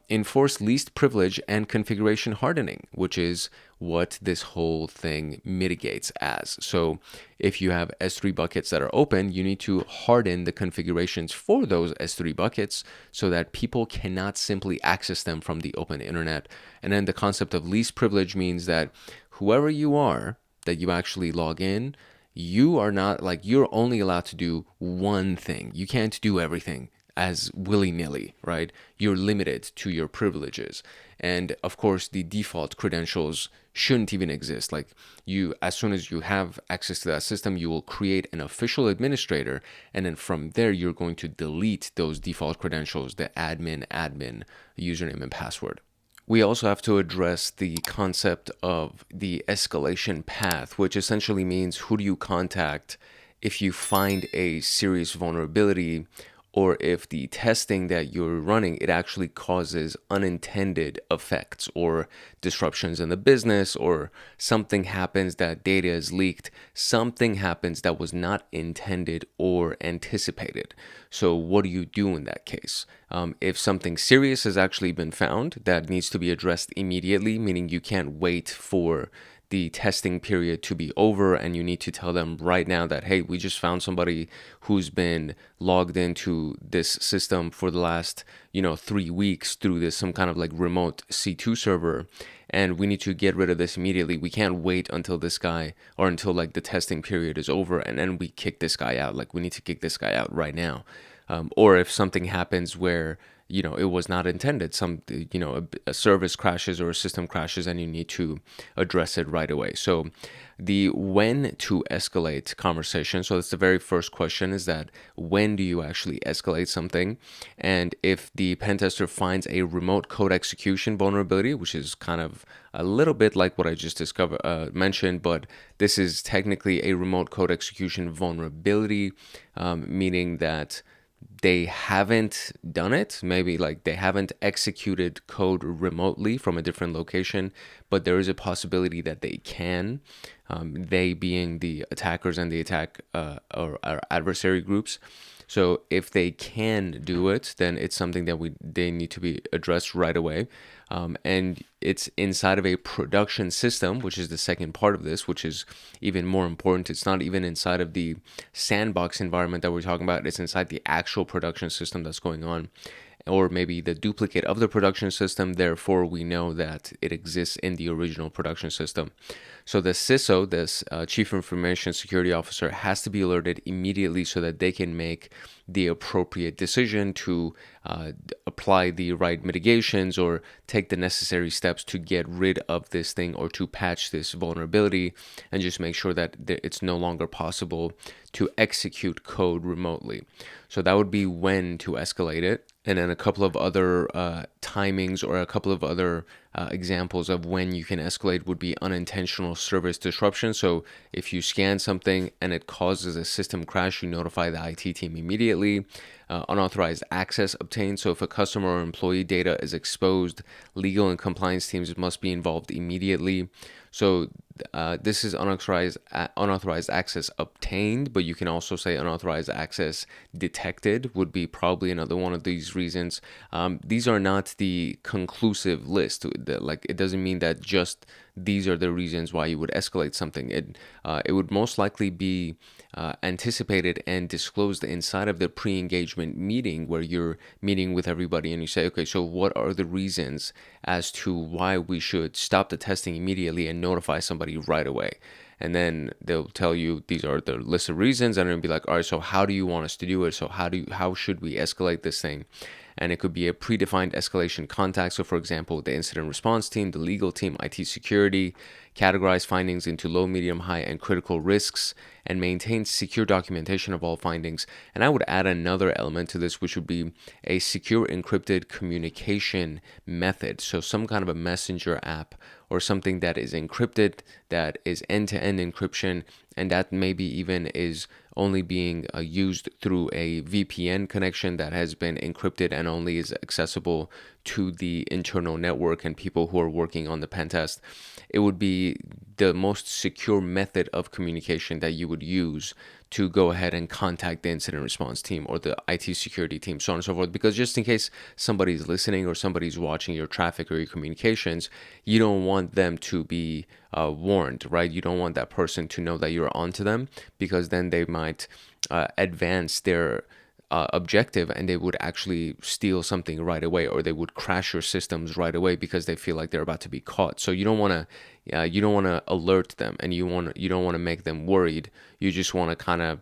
Enforce least privilege and configuration hardening, which is what this whole thing mitigates as. So if you have S3 buckets that are open, you need to harden the configurations for those S3 buckets so that people cannot simply access them from the open internet. And then the concept of least privilege means that whoever you are, that you actually log in, you are not like, you're only allowed to do one thing. You can't do everything as willy-nilly, right? You're limited to your privileges. And of course, the default credentials shouldn't even exist. Like you, as soon as you have access to that system, you will create an official administrator. And then from there, you're going to delete those default credentials, the admin, username and password. We also have to address the concept of the escalation path, which essentially means who do you contact if you find a serious vulnerability, or if the testing that you're running, it actually causes unintended effects or disruptions in the business, or something happens that data is leaked, something happens that was not intended or anticipated. So what do you do in that case? If something serious has actually been found that needs to be addressed immediately, meaning you can't wait for the testing period to be over and you need to tell them right now that, hey, we just found somebody who's been logged into this system for the last 3 weeks through this some kind of like remote C2 server, and we need to get rid of this immediately. We can't wait until this guy, or until like the testing period is over and then we kick this guy out. Like we need to kick this guy out right now. Or if something happens where it was not intended. A service crashes or a system crashes and you need to address it right away. So the when to escalate conversation. So that's the very first question, is that when do you actually escalate something? And if the pen tester finds a remote code execution vulnerability, which is kind of a little bit like what I just mentioned, but this is technically a remote code execution vulnerability, meaning that they haven't done it. Maybe like they haven't executed code remotely from a different location, but there is a possibility that they can, they being the attackers and the attack or our adversary groups. So if they can do it, then it's something that they need to be addressed right away. And it's inside of a production system, which is the second part of this, which is even more important. It's not even inside of the sandbox environment that we're talking about. It's inside the actual production system that's going on, or maybe the duplicate of the production system. Therefore, we know that it exists in the original production system. So the CISO, this Chief Information Security Officer, has to be alerted immediately so that they can make the appropriate decision to apply the right mitigations or take the necessary steps to get rid of this thing or to patch this vulnerability, and just make sure that it's no longer possible to execute code remotely. So that would be when to escalate it. And then a couple of other timings, or a couple of other examples of when you can escalate would be unintentional service disruption. So if you scan something and it causes a system crash, you notify the IT team immediately. Unauthorized access obtained. So if a customer or employee data is exposed, legal and compliance teams must be involved immediately. So this is unauthorized access obtained, but you can also say unauthorized access detected would be probably another one of these reasons. These are not the conclusive list. It doesn't mean that just these are the reasons why you would escalate something. It would most likely be anticipated and disclosed inside of the pre-engagement meeting, where you're meeting with everybody and you say, okay, so what are the reasons as to why we should stop the testing immediately and notify somebody right away? And then they'll tell you these are the list of reasons, and it'll be like, all right, so how do you want us to do it? So how should we escalate this thing? and it could be a predefined escalation contact. So for example, the incident response team, the legal team, IT security, categorize findings into low, medium, high, and critical risks, and maintain secure documentation of all findings. And I would add another element to this, which would be a secure encrypted communication method. So some kind of a messenger app or something that is encrypted, that is end-to-end encryption, and that maybe even is only being used through a VPN connection that has been encrypted and only is accessible to the internal network and people who are working on the pen test. It would be the most secure method of communication that you would use to go ahead and contact the incident response team or the IT security team, so on and so forth. Because just in case somebody's listening or somebody's watching your traffic or your communications, you don't want them to be warned, right? You don't want that person to know that you're onto them, because then they might advance their objective and they would actually steal something right away, or they would crash your systems right away because they feel like they're about to be caught. So you don't want to alert them, and you don't want to make them worried. You just want to kind of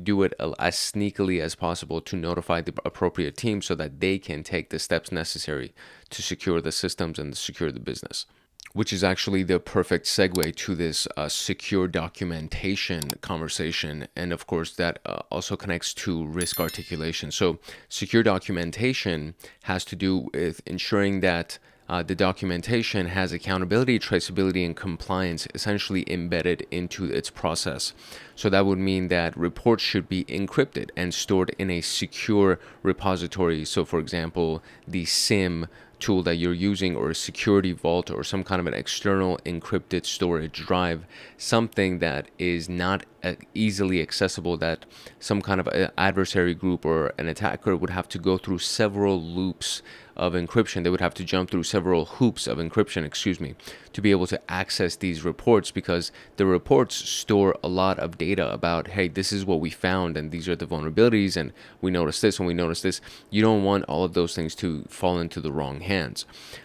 do it as sneakily as possible to notify the appropriate team so that they can take the steps necessary to secure the systems and secure the business. Which is actually the perfect segue to this secure documentation conversation. And of course, that also connects to risk articulation. So secure documentation has to do with ensuring that the documentation has accountability, traceability, and compliance essentially embedded into its process. So that would mean that reports should be encrypted and stored in a secure repository. So for example, the SIM tool that you're using, or a security vault, or some kind of an external encrypted storage drive, something that is not easily accessible, that some kind of adversary group or an attacker would have to go through several loops of encryption. They would have to jump through several hoops of encryption, to be able to access these reports, because the reports store a lot of data about, hey, this is what we found, and these are the vulnerabilities, and we noticed this, and we noticed this. You don't want all of those things to fall into the wrong hands.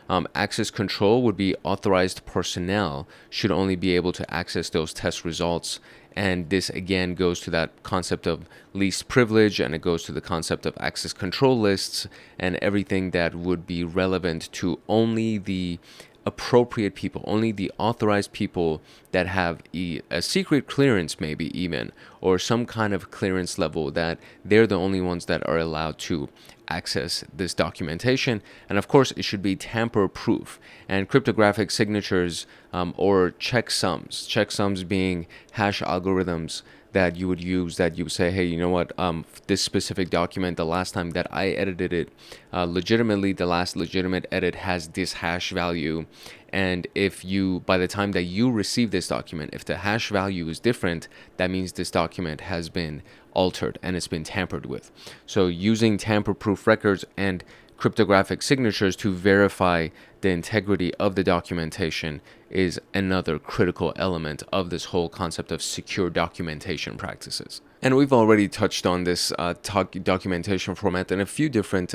Access control would be authorized personnel should only be able to access those test results. And this again goes to that concept of least privilege, and it goes to the concept of access control lists and everything that would be relevant to only the appropriate people, only the authorized people that have a secret clearance, maybe even, or some kind of clearance level, that they're the only ones that are allowed to access this documentation. And of course, it should be tamper proof. And cryptographic signatures or checksums being hash algorithms that you would use, that you would say, hey, you know what, this specific document, the last time that I edited it, legitimately, the last legitimate edit has this hash value. And if you, by the time that you receive this document, if the hash value is different, that means this document has been altered and it's been tampered with. So using tamper-proof records and cryptographic signatures to verify the integrity of the documentation is another critical element of this whole concept of secure documentation practices. And we've already touched on this documentation format in a few different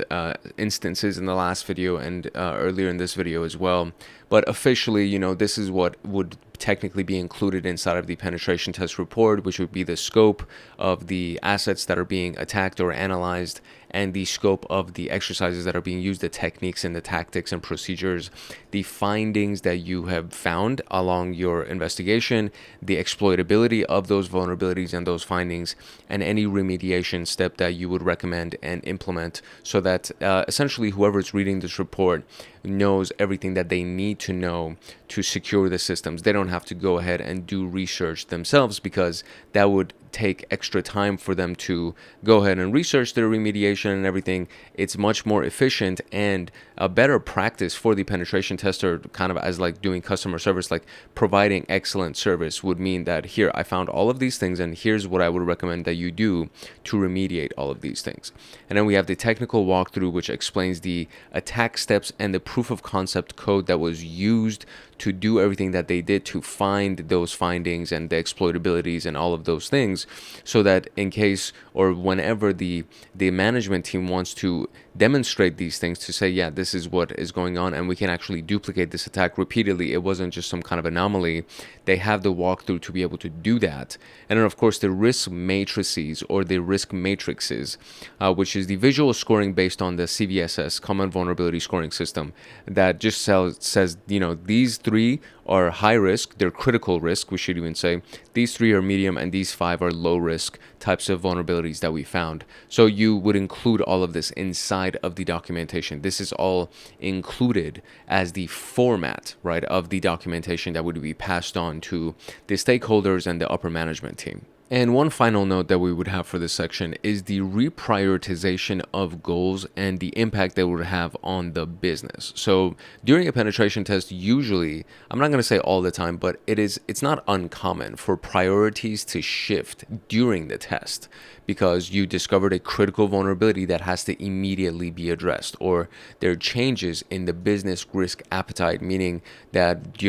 instances in the last video and earlier in this video as well. But officially, this is what would technically be included inside of the penetration test report, which would be the scope of the assets that are being attacked or analyzed, and the scope of the exercises that are being used, the techniques and the tactics and procedures, the findings that you have found along your investigation, the exploitability of those vulnerabilities and those findings, and any remediation step that you would recommend and implement, so that essentially whoever's reading this report knows everything that they need to know to secure the systems. They don't have to go ahead and do research themselves, because that would take extra time for them to go ahead and research their remediation and everything. It's much more efficient and a better practice for the penetration tester, kind of as like doing customer service, like providing excellent service would mean that, here, I found all of these things, and here's what I would recommend that you do to remediate all of these things. And then we have the technical walkthrough, which explains the attack steps and the proof of concept code that was used to do everything that they did to find those findings and the exploitabilities and all of those things. things, so that in case or whenever the management team wants to demonstrate these things, to say, yeah, this is what is going on, and we can actually duplicate this attack repeatedly. It wasn't just some kind of anomaly. They have the walkthrough to be able to do that. And then, of course, the risk matrices or the risk matrices, which is the visual scoring based on the CVSS, Common Vulnerability Scoring System, that just says, these three are high risk, they're critical risk, we should even say. These three are medium, and these five are low risk types of vulnerabilities that we found. So you would include all of this inside of the documentation. This is all included as the format, right, of the documentation that would be passed on to the stakeholders and the upper management team. And one final note that we would have for this section is the reprioritization of goals and the impact that it would have on the business. So during a penetration test, usually, I'm not going to say all the time, but it's not uncommon for priorities to shift during the test, because you discovered a critical vulnerability that has to immediately be addressed, or there are changes in the business risk appetite, meaning that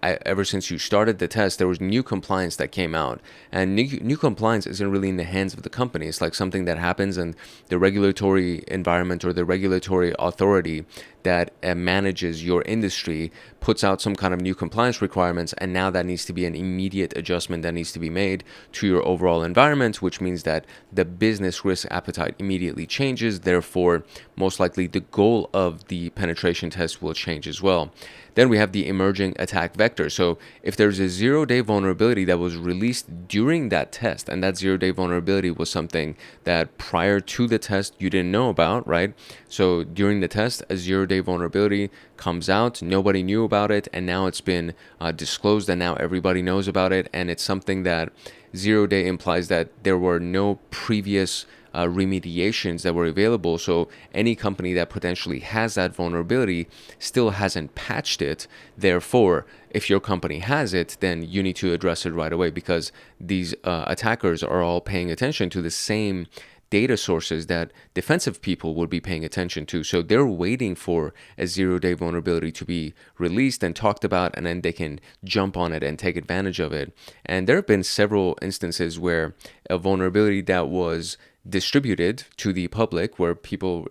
ever since you started the test, there was new compliance that came out, and new compliance isn't really in the hands of the company. It's like something that happens, and the regulatory environment or the regulatory authority that manages your industry puts out some kind of new compliance requirements, and now that needs to be an immediate adjustment that needs to be made to your overall environment, which means that the business risk appetite immediately changes. Therefore, most likely the goal of the penetration test will change as well. Then we have the emerging attack vector. So if there's a 0-day vulnerability that was released during that test, and that 0-day vulnerability was something that prior to the test you didn't know about, right? So during the test, a 0-day vulnerability comes out, nobody knew about it, and now it's been disclosed, and now everybody knows about it, and it's something that 0-day implies that there were no previous remediations that were available. So any company that potentially has that vulnerability still hasn't patched it. Therefore, if your company has it, then you need to address it right away, because these attackers are all paying attention to the same data sources that defensive people would be paying attention to. So they're waiting for a 0-day vulnerability to be released and talked about, and then they can jump on it and take advantage of it. And there have been several instances where a vulnerability that was distributed to the public, where people,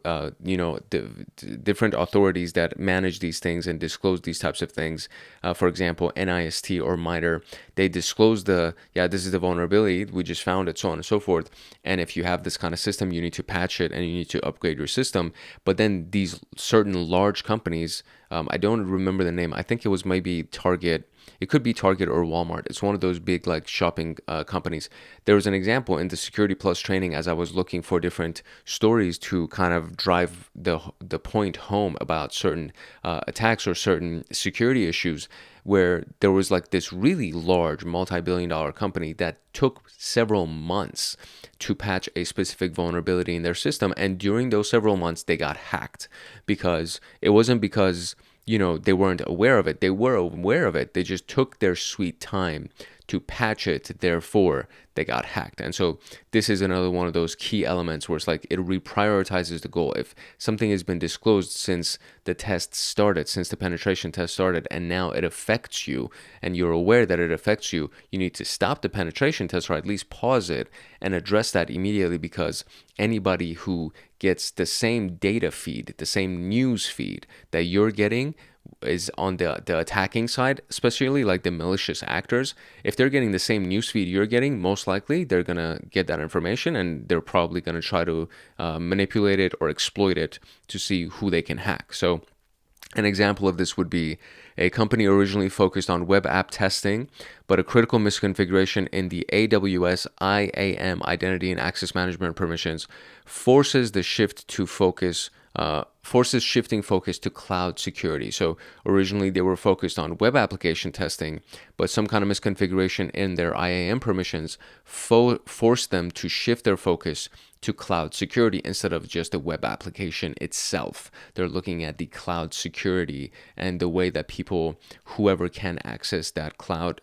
different authorities that manage these things and disclose these types of things, for example, NIST or MITRE, they disclose this is the vulnerability, we just found it, so on and so forth. And if you have this kind of system, you need to patch it and you need to upgrade your system. But then these certain large companies, I don't remember the name, I think it was maybe Target. It could be Target or Walmart. It's one of those big shopping companies. There was an example in the Security Plus training, as I was looking for different stories to kind of drive the point home about certain attacks or certain security issues, where there was this really large multi-billion-dollar company that took several months to patch a specific vulnerability in their system. And during those several months, they got hacked, because it wasn't because they weren't aware of it. They were aware of it. They just took their sweet time to patch it. Therefore, they got hacked. And so this is another one of those key elements where it's it reprioritizes the goal. If something has been disclosed since the test started, since the penetration test started, and now it affects you, and you're aware that it affects you, you need to stop the penetration test, or at least pause it and address that immediately, because anybody who gets the same data feed, the same news feed that you're getting is on the attacking side, especially the malicious actors. If they're getting the same newsfeed you're getting, most likely they're going to get that information, and they're probably going to try to manipulate it or exploit it to see who they can hack. So an example of this would be a company originally focused on web app testing, but a critical misconfiguration in the AWS IAM, Identity and Access Management permissions, forces shifting focus to cloud security. So originally they were focused on web application testing, but some kind of misconfiguration in their IAM permissions forced them to shift their focus to cloud security instead of just the web application itself. They're looking at the cloud security and the way that whoever can access that cloud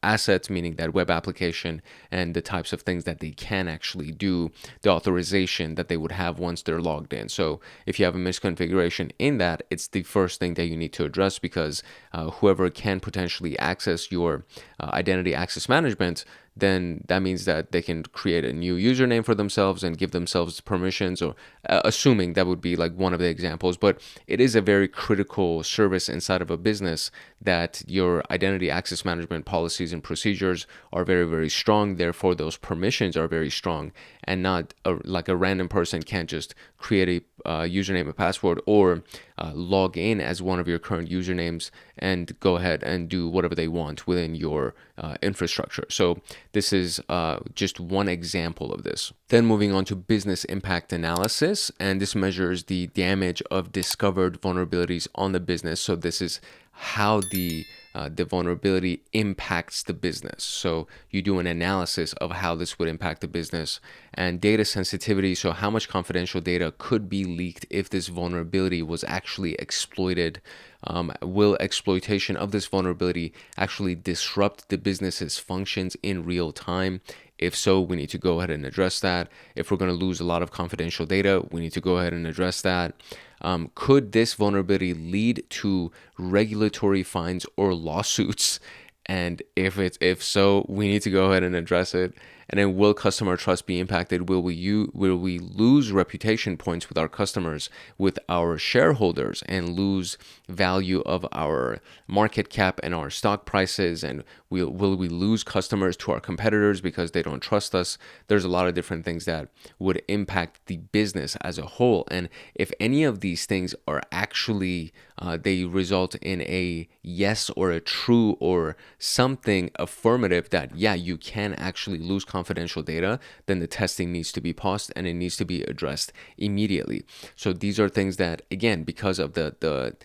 assets, meaning that web application, and the types of things that they can actually do, the authorization that they would have once they're logged in. So if you have a misconfiguration in that, it's the first thing that you need to address, because whoever can potentially access your identity access management, then that means that they can create a new username for themselves and give themselves permissions, or assuming that would be like one of the examples. But it is a very critical service inside of a business that your identity access management policies and procedures are very, very strong. Therefore, those permissions are very strong, and not like a random person can't just create a username and password, or log in as one of your current usernames and go ahead and do whatever they want within your infrastructure. So this is just one example of this. Then moving on to business impact analysis, and this measures the damage of discovered vulnerabilities on the business. So this is how the vulnerability impacts the business. So you do an analysis of how this would impact the business. And data sensitivity, so how much confidential data could be leaked if this vulnerability was actually exploited. Will exploitation of this vulnerability actually disrupt the business's functions in real time? If so, we need to go ahead and address that. If we're going to lose a lot of confidential data, we need to go ahead and address that. Could this vulnerability lead to regulatory fines or lawsuits? And if so, we need to go ahead and address it. And then, will customer trust be impacted? Will we lose reputation points with our customers, with our shareholders, and lose value of our market cap and our stock prices? And will we lose customers to our competitors because they don't trust us? There's a lot of different things that would impact the business as a whole. And if any of these things are actually they result in a yes or a true or something affirmative that, yeah, you can actually lose confidential data, then the testing needs to be paused and it needs to be addressed immediately. So these are things that, again, because of the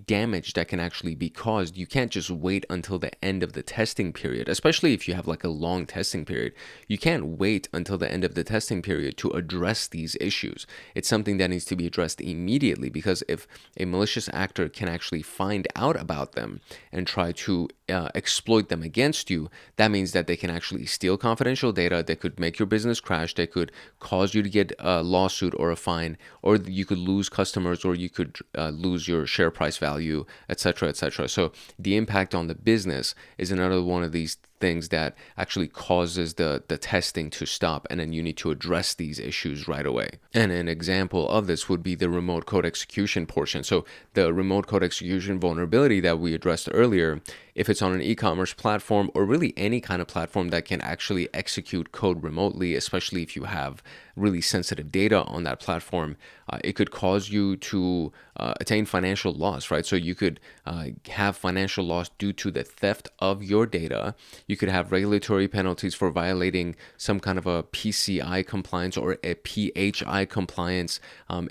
damage that can actually be caused, you can't just wait until the end of the testing period, especially if you have like a long testing period. You can't wait until the end of the testing period to address these issues. It's something that needs to be addressed immediately, because if a malicious actor can actually find out about them and try to exploit them against you, that means that they can actually steal confidential data. They could make your business crash. They could cause you to get a lawsuit or a fine, or you could lose customers, or you could lose your share price value, etc., etc. So the impact on the business is another one of these things that actually causes the testing to stop, and then you need to address these issues right away. And an example of this would be the remote code execution portion. So the remote code execution vulnerability that we addressed earlier, if it's on an e-commerce platform, or really any kind of platform that can actually execute code remotely, especially if you have really sensitive data on that platform, it could cause you to attain financial loss, right? So you could have financial loss due to the theft of your data. You could have regulatory penalties for violating some kind of a PCI compliance or a PHI compliance.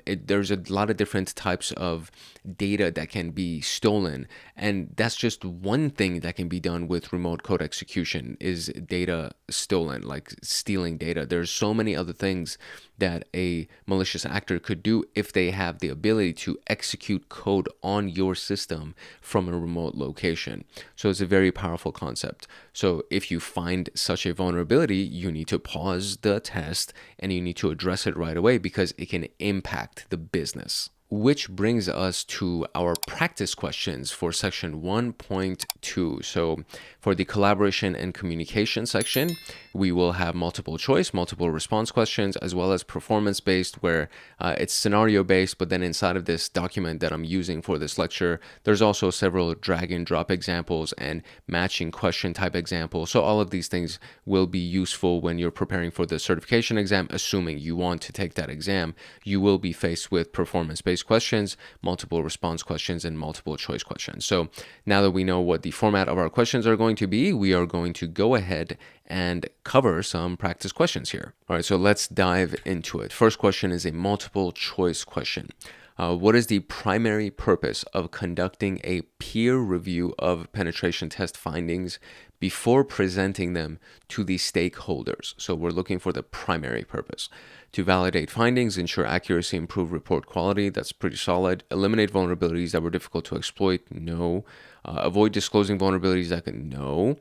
There's a lot of different types of data that can be stolen, and that's just one thing that can be done with remote code execution, is data stolen, like stealing data. There's so many other things that a malicious actor could do if they have the ability to execute code on your system from a remote location. So it's a very powerful concept. So if you find such a vulnerability, you need to pause the test and you need to address it right away, because it can impact the business. Which brings us to our practice questions for section 1.2. So for the collaboration and communication section, we will have multiple choice, multiple response questions, as well as performance-based, where it's scenario-based, but then inside of this document that I'm using for this lecture, there's also several drag and drop examples and matching question type examples. So all of these things will be useful when you're preparing for the certification exam. Assuming you want to take that exam, you will be faced with performance-based questions, multiple response questions, and multiple choice questions. So now that we know what the format of our questions are going to be, we are going to go ahead and cover some practice questions here. All right, so let's dive into it. First question is a multiple choice question. What is the primary purpose of conducting a peer review of penetration test findings before presenting them to the stakeholders? So we're looking for the primary purpose. To validate findings, ensure accuracy, improve report quality. That's pretty solid. Eliminate vulnerabilities that were difficult to exploit. No. Avoid disclosing vulnerabilities that can. No.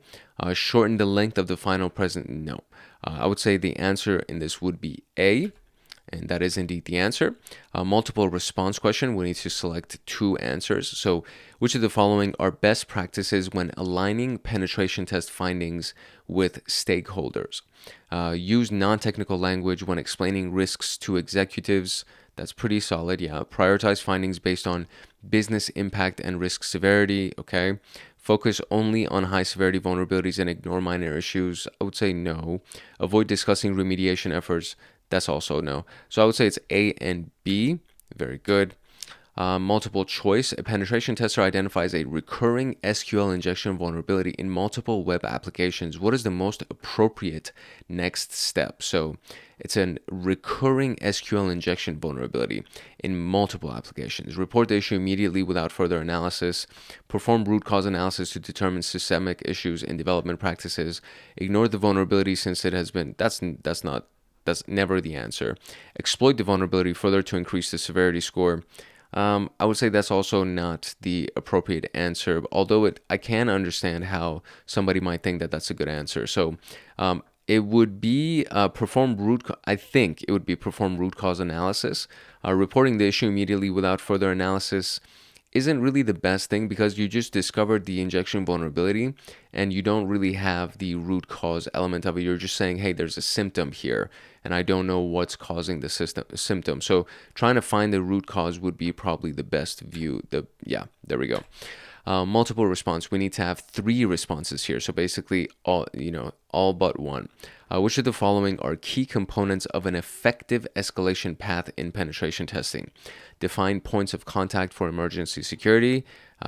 Shorten the length of the final present. No. I would say the answer in this would be A. And that is indeed the answer. Multiple response question, we need to select 2 answers. So which of the following are best practices when aligning penetration test findings with stakeholders? Use non-technical language when explaining risks to executives. That's pretty solid, yeah. Prioritize findings based on business impact and risk severity, okay. Focus only on high severity vulnerabilities and ignore minor issues. I would say no. Avoid discussing remediation efforts. That's also no. So I would say it's A and B. Very good. Multiple choice. A penetration tester identifies a recurring SQL injection vulnerability in multiple web applications. What is the most appropriate next step? So it's a recurring SQL injection vulnerability in multiple applications. Report the issue immediately without further analysis. Perform root cause analysis to determine systemic issues in development practices. Ignore the vulnerability since it has been, that's never the answer. Exploit the vulnerability further to increase the severity score. I would say that's also not the appropriate answer, although I can understand how somebody might think that that's a good answer. So it would be perform root cause analysis. Reporting the issue immediately without further analysis isn't really the best thing because you just discovered the injection vulnerability and you don't really have the root cause element of it. You're just saying, hey, there's a symptom here and I don't know what's causing the symptom. So trying to find the root cause would be probably the best view. There we go. Multiple response. We need to have 3 responses here. So basically all but one. Which of the following are key components of an effective escalation path in penetration testing? Define points of contact for emergency security.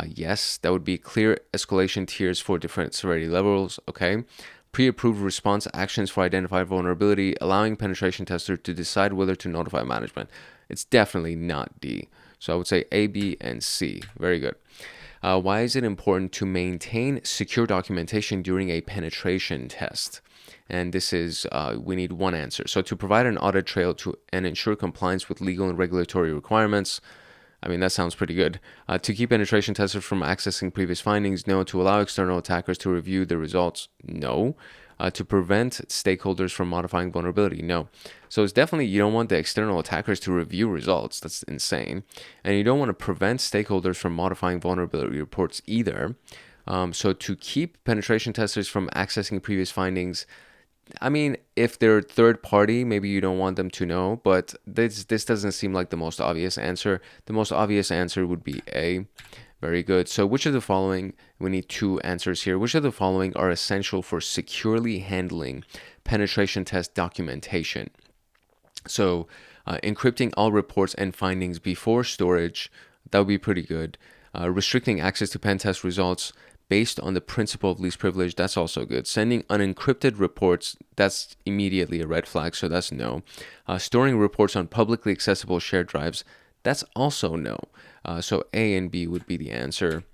Yes, that would be clear escalation tiers for different severity levels. Okay. Pre-approved response actions for identified vulnerability, allowing penetration tester to decide whether to notify management. It's definitely not D. So I would say A, B, and C. Very good. Why is it important to maintain secure documentation during a penetration test? And this is, we need one answer. So to provide an audit trail and ensure compliance with legal and regulatory requirements. I mean, that sounds pretty good. To keep penetration testers from accessing previous findings, no. To allow external attackers to review the results, no. To prevent stakeholders from modifying vulnerability, no. So it's definitely, you don't want the external attackers to review results. That's insane. And you don't want to prevent stakeholders from modifying vulnerability reports either. So to keep penetration testers from accessing previous findings, I mean, if they're third party, maybe you don't want them to know, but this doesn't seem like the most obvious answer. The most obvious answer would be A. Very good. So which of the following, we need 2 answers here. Which of the following are essential for securely handling penetration test documentation? So encrypting all reports and findings before storage, that would be pretty good. Restricting access to pen test results based on the principle of least privilege, that's also good. Sending unencrypted reports, that's immediately a red flag, so that's no. Storing reports on publicly accessible shared drives, that's also no. So A and B would be the answer.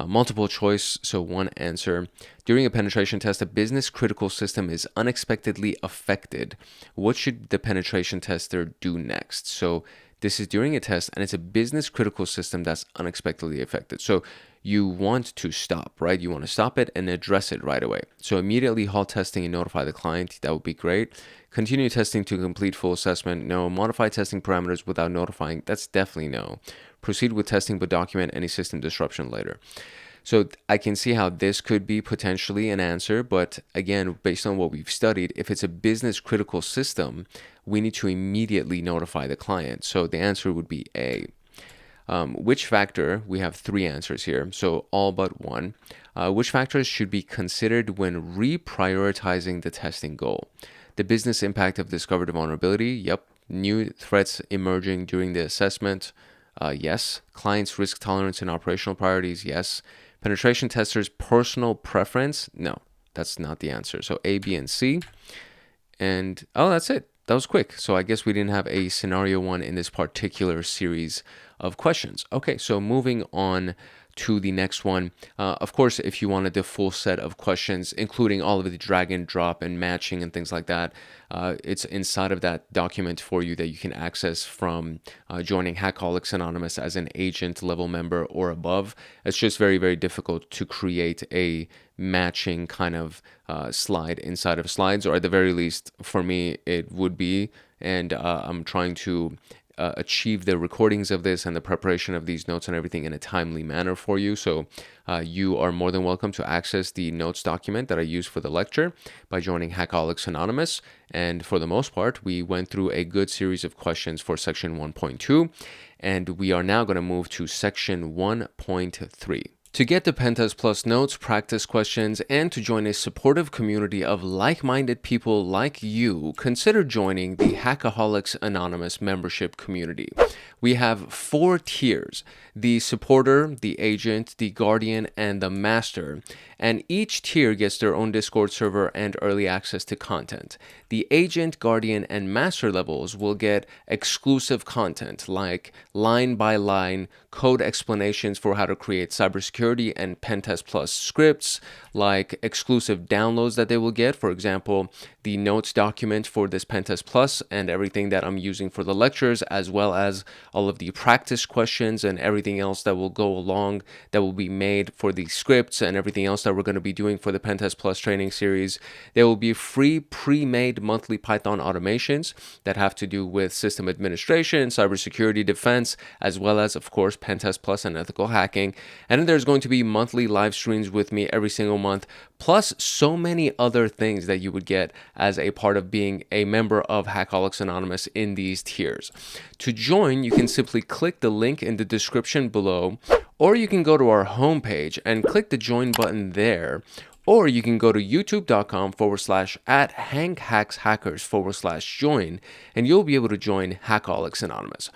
Multiple choice, so one answer. During a penetration test, a business critical system is unexpectedly affected. What should the penetration tester do next? So this is during a test and it's a business critical system that's unexpectedly affected. So you want to stop, right? You want to stop it and address it right away. So immediately halt testing and notify the client. That would be great. Continue testing to complete full assessment. No. Modify testing parameters without notifying. That's definitely no. Proceed with testing but document any system disruption later. So I can see how this could be potentially an answer, but again, based on what we've studied, if it's a business critical system, we need to immediately notify the client. So the answer would be A. Which factor, we have 3 answers here, so all but one. Which factors should be considered when reprioritizing the testing goal? The business impact of discovered vulnerability, yep. New threats emerging during the assessment, yes. Client's risk tolerance and operational priorities, yes. Penetration testers' personal preference, no. That's not the answer. So A, B, and C. And, that's it. That was quick. So I guess we didn't have a scenario 1 in this particular series of questions. Okay, so moving on to the next one. Of course, if you wanted the full set of questions, including all of the drag and drop and matching and things like that, it's inside of that document for you that you can access from joining Hackaholics Anonymous as an agent level member or above. It's just very, very difficult to create a matching kind of slide inside of slides, or at the very least, for me, it would be. And I'm trying to achieve the recordings of this and the preparation of these notes and everything in a timely manner for you. So you are more than welcome to access the notes document that I use for the lecture by joining Hackaholics Anonymous. And for the most part, we went through a good series of questions for section 1.2, and we are now going to move to section 1.3. To get the PenTest Plus notes, practice questions, and to join a supportive community of like-minded people like you, consider joining the Hackaholics Anonymous membership community. We have 4 tiers: the supporter, the agent, the guardian, and the master. And each tier gets their own Discord server and early access to content. The agent, guardian, and master levels will get exclusive content like line-by-line code explanations for how to create cybersecurity and PenTest Plus scripts, like exclusive downloads that they will get. For example, the notes document for this PenTest Plus and everything that I'm using for the lectures, as well as all of the practice questions and everything else that will go along that will be made for the scripts and everything else that we're going to be doing for the PenTest Plus training series. There will be free pre-made monthly Python automations that have to do with system administration, cybersecurity defense, as well as, of course, PenTest Plus and ethical hacking. And then there's going to be monthly live streams with me every single month, plus so many other things that you would get as a part of being a member of Hackaholics Anonymous in these tiers. To join, you can simply click the link in the description below, or you can go to our homepage and click the join button there, or you can go to youtube.com/@HankHacksHackers/join, and you'll be able to join Hackaholics Anonymous.